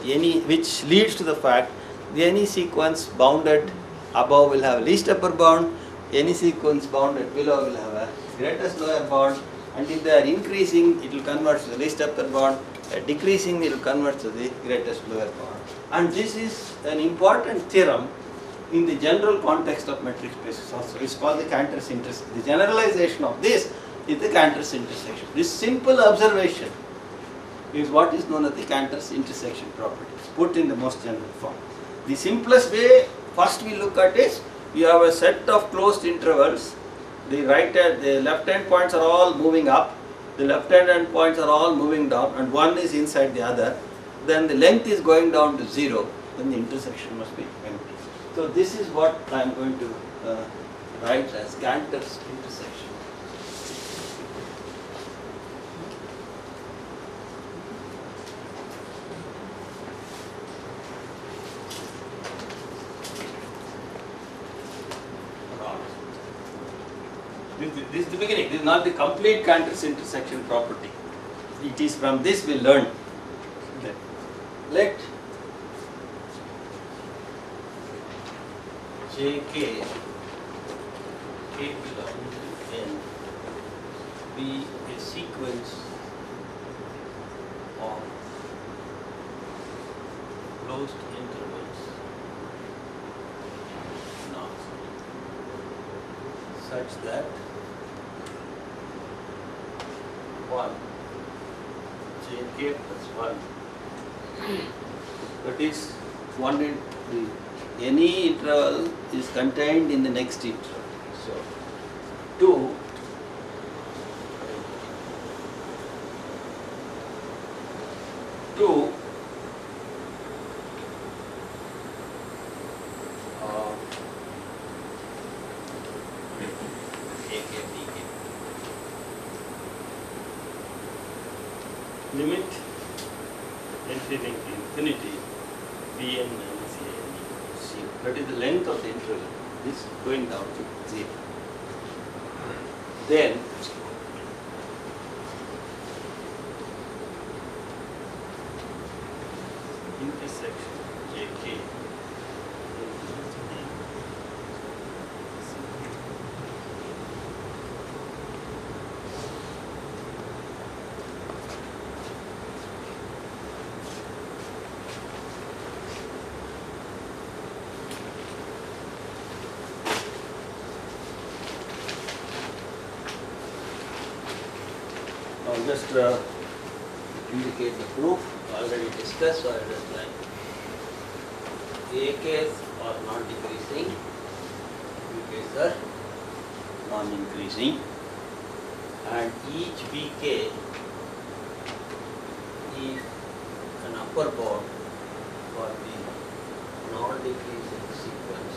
which leads to the fact that any sequence bounded above will have least upper bound, any sequence bounded below will have a greatest lower bound, and if they are increasing it will convert to the least upper bound, decreasing it will convert to the greatest lower bound. And this is an important theorem in the general context of metric spaces also. It's called the Cantor's intersection. The generalization of this is the Cantor's intersection. This simple observation is what is known as the Cantor's intersection property, put in the most general form. The simplest way, first we look at is, you have a set of closed intervals, the left hand points are all moving up, the left hand points are all moving down, and one is inside the other, then the length is going down to 0, then the intersection must be empty. So this is what I am going to write as Cantor's intersection. This is the beginning. This is not the complete Cantor's intersection property. It is from this we learn that let Jk k belongs to n be a sequence of closed intervals now such that 1 Jk plus 1, that is one in the, any interval is contained in the next interval. So 2 limit tending to infinity Bn minus An equals 0. That is the length of the interval. This going down to 0. Then intersection Jk I'll just indicate the proof already discussed, so I just like AKs are not decreasing, BKs are non-increasing, and each BK is an upper bound for the non-decreasing sequence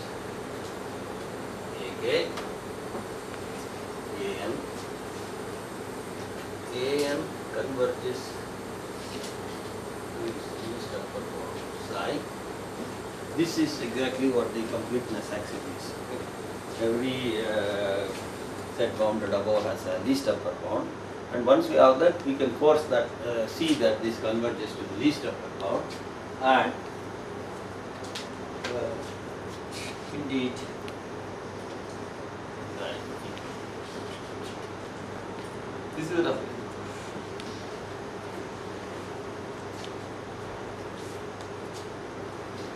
AK, AN. An converges to its least upper bound psi. This is exactly what the completeness axiom is. Every set bounded above has a least upper bound, and once we have that, we can force that, see that this converges to the least upper bound, and indeed. Right. This is enough.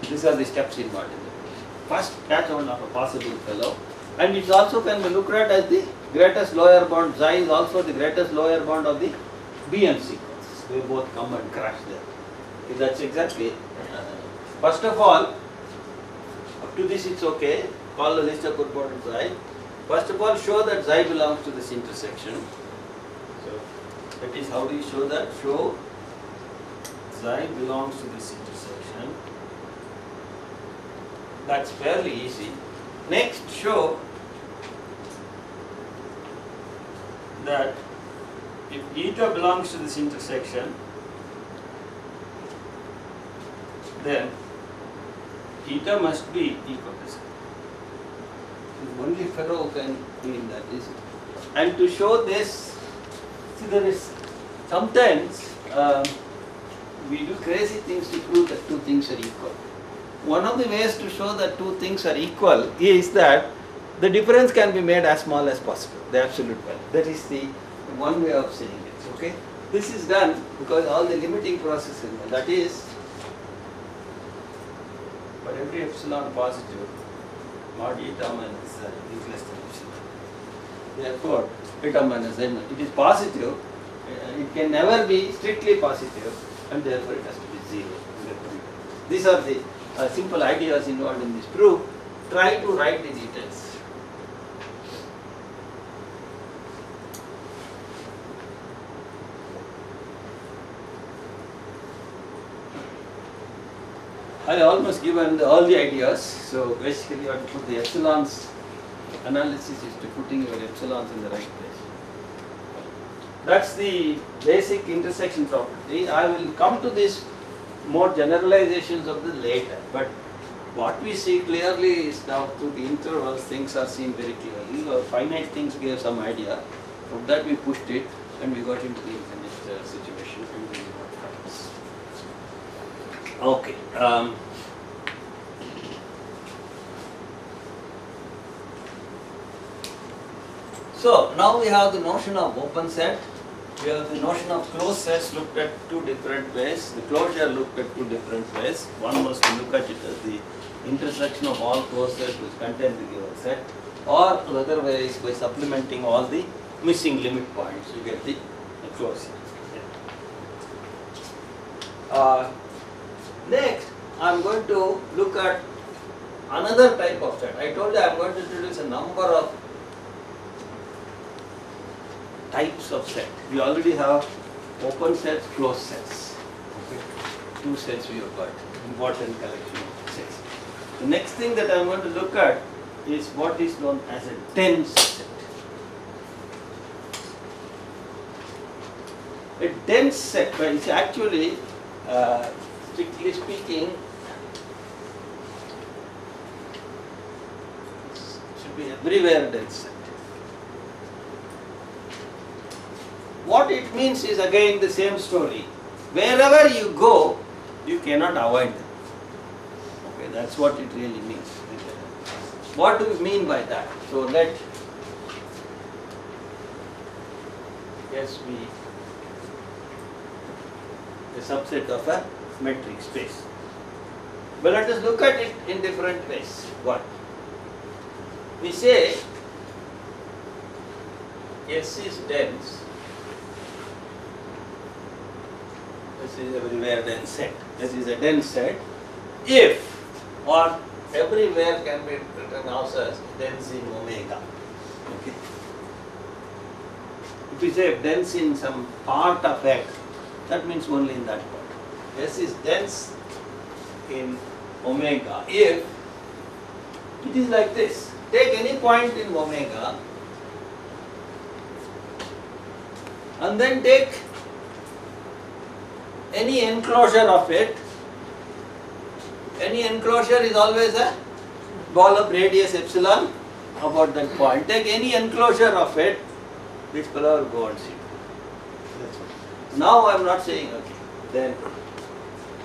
These are the steps involved in the process. First, catch on of a possible fellow, and it also can be looked at as the greatest lower bound. Xi is also the greatest lower bound of the BM sequences. They both come and crash there. Okay, that's exactly. First of all, up to this it's okay. Call the list of components Xi. First of all, show that Xi belongs to this intersection. So that is, how do you show that? Show Xi belongs to this intersection. That's fairly easy. Next, show that if eta belongs to this intersection, then eta must be equal to zero. Only Ferro can be in that, is it? And to show this, see, there is sometimes we do crazy things to prove that two things are equal. One of the ways to show that two things are equal is that the difference can be made as small as possible, the absolute value. That is the one way of saying it, okay? This is done because all the limiting processes, that is, for every epsilon positive, mod eta minus z is less than epsilon. Therefore, eta minus z, it is positive, it can never be strictly positive, and therefore it has to be 0. These are the simple ideas involved in this proof. Try to write the details. I almost given all the ideas, so basically you have to put the epsilons. Analysis is to putting your epsilons in the right place. That's the basic intersection property. I will come to this more generalizations of the later, but what we see clearly is now through the intervals things are seen very clearly. Finite things gave some idea, from that we pushed it and we got into the infinite situation and we got happens. Okay. So now we have the notion of open set. We have the notion of closed sets looked at two different ways. The closure looked at two different ways. One was to look at it as the intersection of all closed sets which contain the given set, or the other way is by supplementing all the missing limit points, you get the closed set. Next, I am going to look at another type of set. I told you I am going to introduce a number of types of set. We already have open sets, closed sets. Okay. Two sets we have got, important collection of sets. The next thing that I am going to look at is what is known as a dense set. A dense set, well, it's actually, strictly speaking, should be everywhere dense set. What it means is again the same story. Wherever you go, you cannot avoid them. Okay, that's what it really means. What do we mean by that? So let S be a subset of a metric space. But let us look at it in different ways. One, we say S is dense. This is everywhere dense set. This is a dense set if, or everywhere can be written also as dense in omega. Okay. If we say dense in some part of X, that means only in that part. S is dense in omega if it is like this. Take any point in omega and then take any enclosure of it. Any enclosure is always a ball of radius epsilon about that point. Take any enclosure of it, this fellow will go on zero. That's what. Now I am not saying, okay, then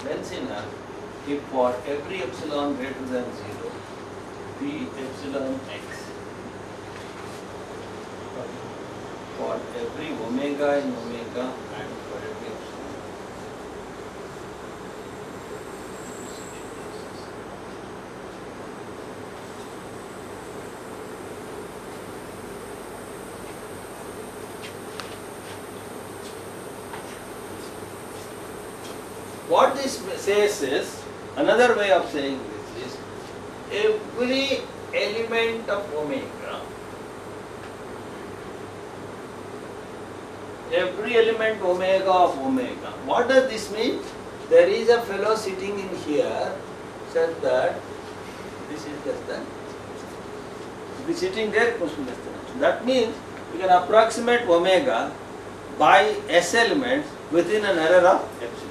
dense enough if for every epsilon greater than 0, P epsilon x for every omega in omega and for every epsilon. What this says is, another way of saying this is, every element of omega, every element omega of omega. What does this mean? There is a fellow sitting in here, such that this is less than, this sitting there must be less than. That means you can approximate omega by S elements within an error of epsilon.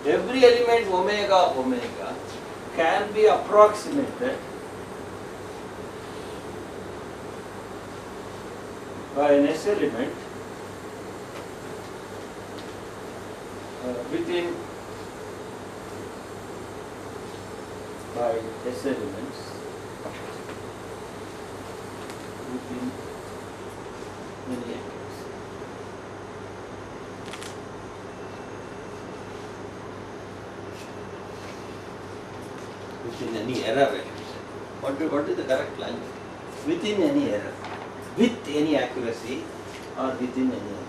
Every element omega of omega can be approximated by an S element within by S elements within many actors. Within any error, I should say. What is the correct language? Within any error, with any accuracy, or within any error.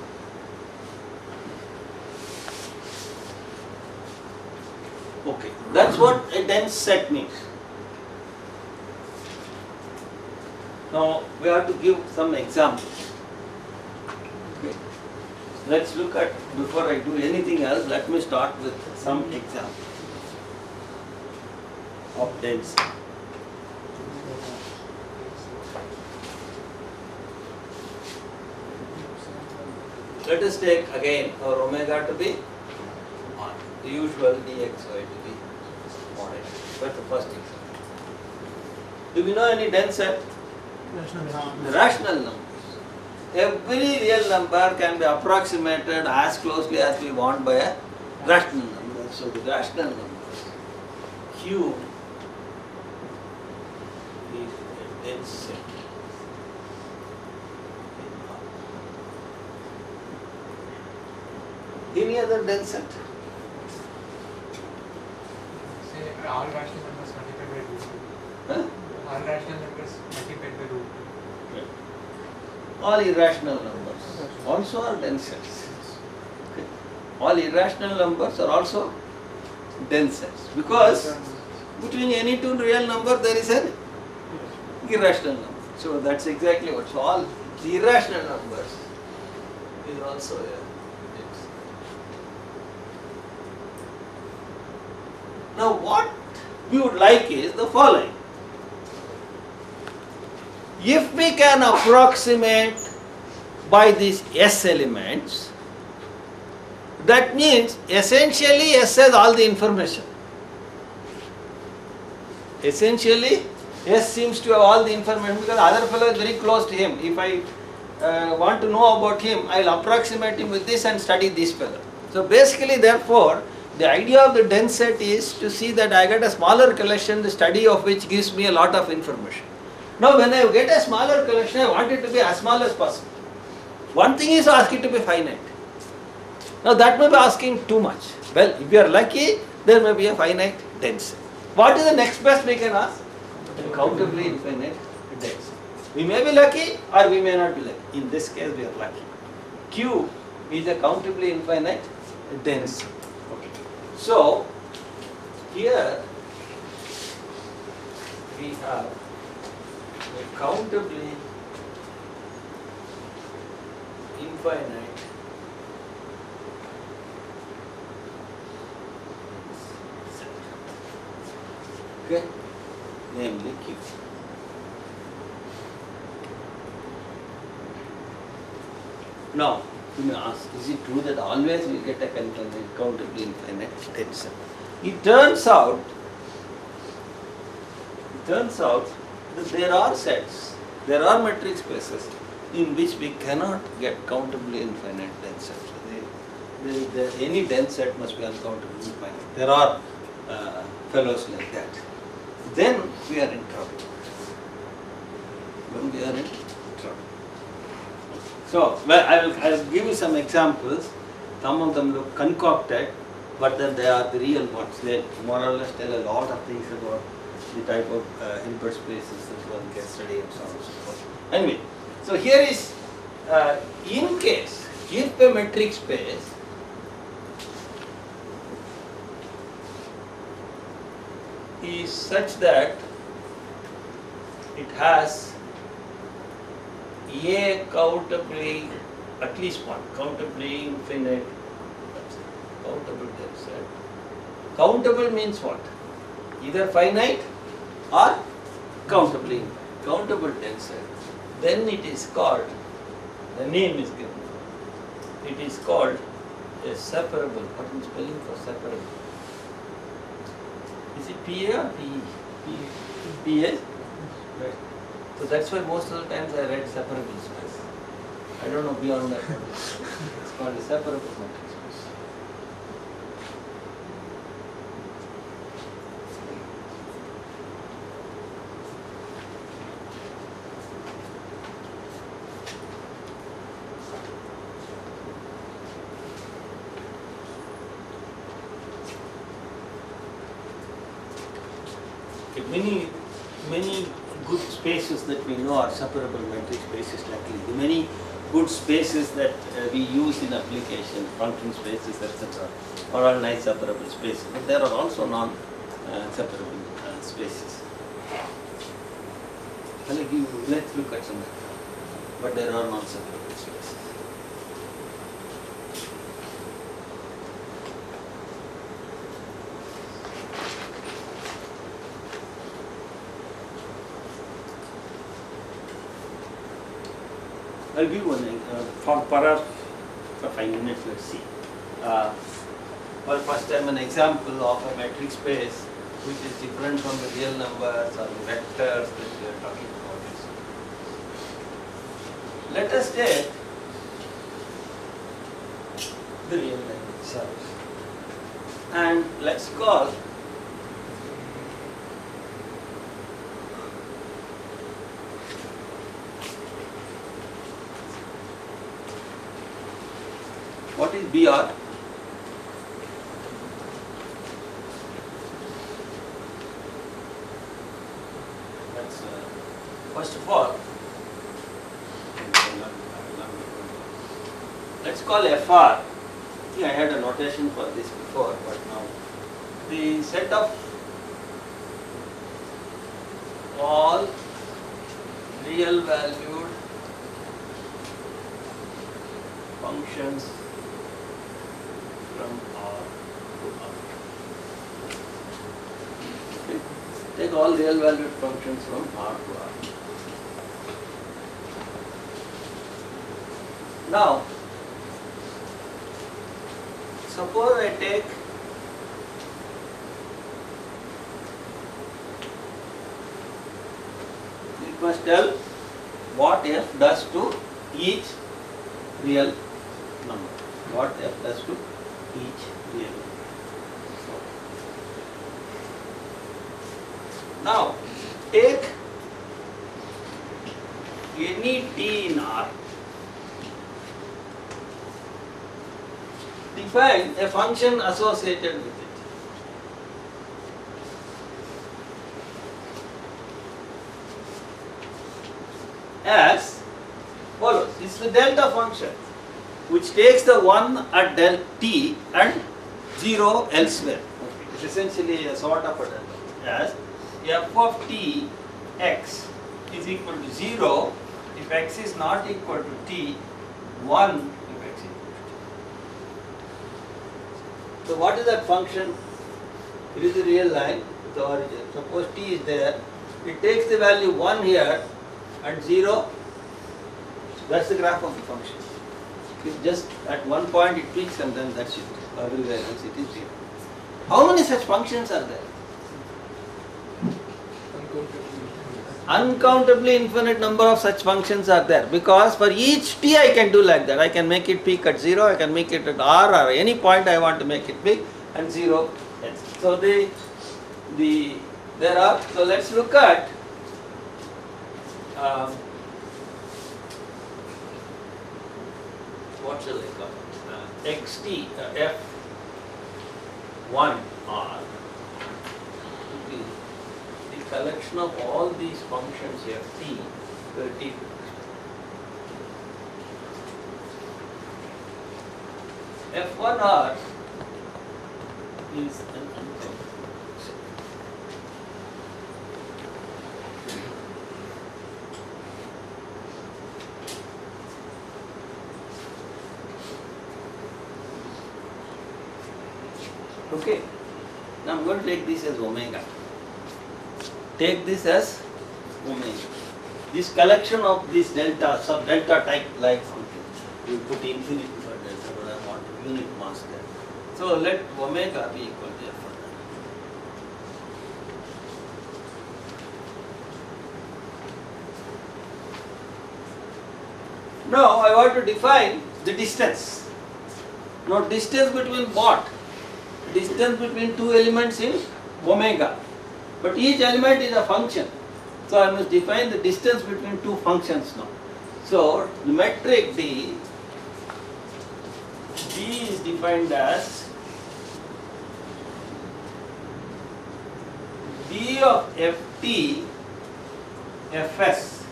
Okay, that's what a dense set means. Now we have to give some examples. Okay. Let's look at, before I do anything else, let me start with some examples of dense. Let us take again our omega to be 1, the usual dxy to be mod x. That's the first example. Do we know any dense set? The rational numbers. Every real number can be approximated as closely as we want by a rational number. So the rational numbers, Q is a dense set. Any other dense set? Say all rational numbers multiplied by root 2. Huh? All rational numbers multiplied by root 2. All irrational numbers also are dense sets. Okay. All irrational numbers are also dense sets, because between any two real number there is an irrational number. So that's exactly what. So all the irrational numbers is also a dense set. Now what we would like is the following. If we can approximate by these S elements, that means essentially S has all the information. Essentially S seems to have all the information, because other fellow is very close to him. If I want to know about him, I will approximate him with this and study this fellow. So basically, therefore, the idea of the dense set is to see that I get a smaller collection, the study of which gives me a lot of information. Now when I get a smaller collection, I want it to be as small as possible. One thing is to ask it to be finite. Now that may be asking too much. Well, if you are lucky, there may be a finite dense set. What is the next best we can ask? Countably infinite dense set. We may be lucky or we may not be lucky. In this case, we are lucky. Q is a countably infinite dense set. Okay. So here we have a countably infinite set. Okay, namely Q. Now, you may ask, is it true that always we get a countably infinite dense set? It turns out that there are sets, there are metric spaces in which we cannot get countably infinite dense sets. Any dense set must be uncountably infinite. There are fellows like that. Then we are in trouble. then we are in trouble. So, well, I will give you some examples. Some of them look concocted, but then they are the real ones. They more or less tell a lot of things about the type of Hilbert spaces that one can study and so on and so forth. Anyway, so here is, in case, if a metric space is such that it has a countably, at least one, countably infinite, countable tensor. Countable means what? Either finite or countably infinite. Countable tensor. Then it is called, the name is given, it is called a separable. What is spelling for separable? Is it PA or PE? PA? Right. So that's why most of the times I write separable space. I don't know beyond that what it is. It's called a separable metric space. Okay, many good spaces that we know are separable metric spaces. Luckily, the many good spaces that we use in application, function spaces, etc., are all nice separable spaces. But there are also non-separable spaces. Let's look at some. But there are non-separable spaces. I'll give one for perhaps for 5 minutes. Let's see. Well, first time an example of a metric space which is different from the real numbers or the vectors that we are talking about. Let us take the real number itself, and let's call what is BR? That's first of all, let's call FR. I think I had a notation for this before, but now the set of all real valued functions from R to R. Okay. Take all real valued functions from R to R. Now, suppose I take it must tell what f does to each real number. What f does to each real number. Now, take any t in R. Define a function associated with it. As follows. This is the delta function which takes the 1 at del t and 0 elsewhere. Okay. It's essentially a sort of a delta. As f of t x is equal to 0 if x is not equal to t, 1 if x is equal to t. So what is that function? It is a real line with the origin. Suppose t is there, it takes the value 1 here and 0. That's the graph of the function. It's just at one point it peaks and then that's it. Everywhere else it is 0. How many such functions are there? Uncountably infinite number of such functions are there, because for each t I can do like that. I can make it peak at 0, I can make it at r or any point I want to make it peak, and 0 else. So there are, so let's look at what shall I call it? Xt F1 R to be the collection of all these functions Ft where T F1 R is an uncountable set. Okay, now I'm going to take this as omega. Take this as omega. This collection of this delta, sub delta type like functions, you put infinity for delta, but I want unit mass there. So let omega be equal to F1. Now I want to define the distance. Now distance between what? Distance between two elements in omega. But each element is a function. So I must define the distance between two functions now. So the metric D is defined as D of Ft Fs.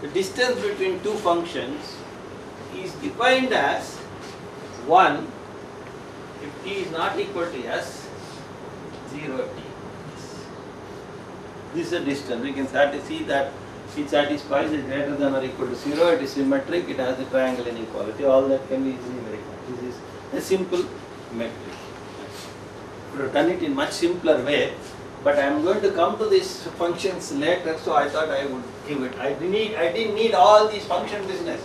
The distance between two functions is defined as 1 if t is not equal to s, 0 if t. This is a distance. We can see that it satisfies it greater than or equal to 0, it is symmetric, it has a triangle inequality, all that can be easily verified. This is a simple metric. We have done it in much simpler way, but I am going to come to these functions later, so I thought I would give it. I didn't need all these function business.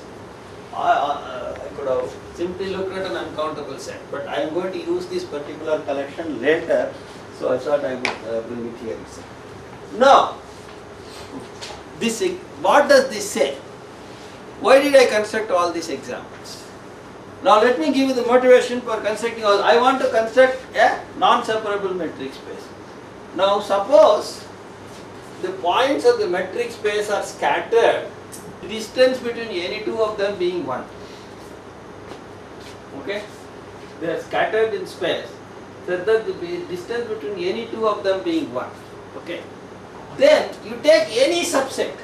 I could have simply looked at an uncountable set, but I am going to use this particular collection later, so I thought I would bring it here itself. Now, what does this say? Why did I construct all these examples? Now let me give you the motivation for constructing all. I want to construct a non-separable metric space. Now suppose the points of the metric space are scattered, the distance between any two of them being 1. Okay? They are scattered in space, so that the distance between any two of them being 1. Okay? Then you take any subset.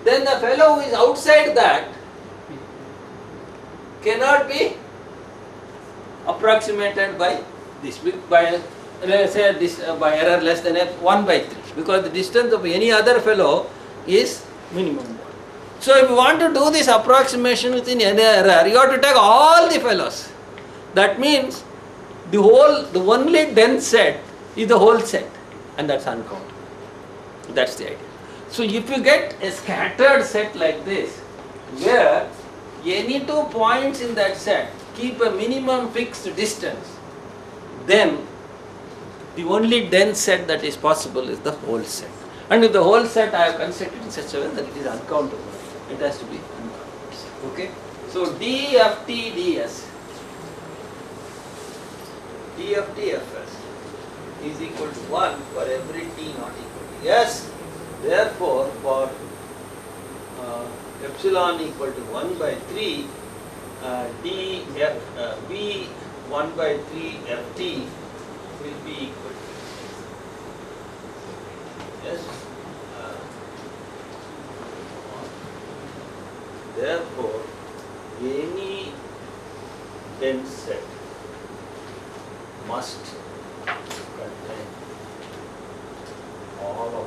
Then the fellow who is outside that cannot be approximated by this, by let's say this by error less than 1 by 3, because the distance of any other fellow is minimum 1. So if you want to do this approximation within any error, you have to take all the fellows. That means the only dense set is the whole set, and that's uncountable. That's the idea. So if you get a scattered set like this, where any 2 points in that set keep a minimum fixed distance, then the only dense set that is possible is the whole set. And with the whole set I have constructed in such a way that it is uncountable. It has to be uncountable. Okay? So DFT ds, DFT fs is equal to 1 for every t not equal to s. Therefore, for epsilon equal to 1 by 3, v 1 by 3 ft will be equal to, yes. Therefore, any dense set must contain all of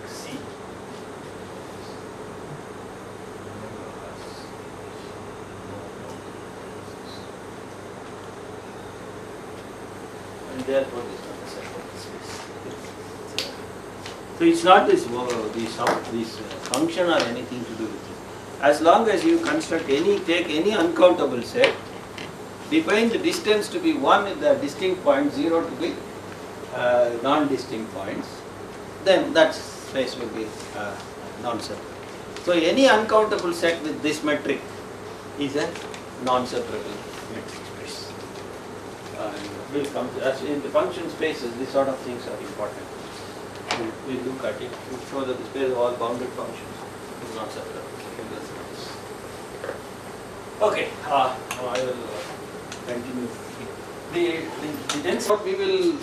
C. And therefore this is not a separate space. So it's not this function or anything to do with it. As long as you take any uncountable set, define the distance to be 1 in the distinct point, 0 to be non-distinct points, then that space will be non-separable. So any uncountable set with this metric is a non-separable metric space. And we'll come to, as in the function spaces, these sort of things are important. We'll look at it, we'll show that the space of all bounded functions is not separate. Okay, I will continue. The density, what we will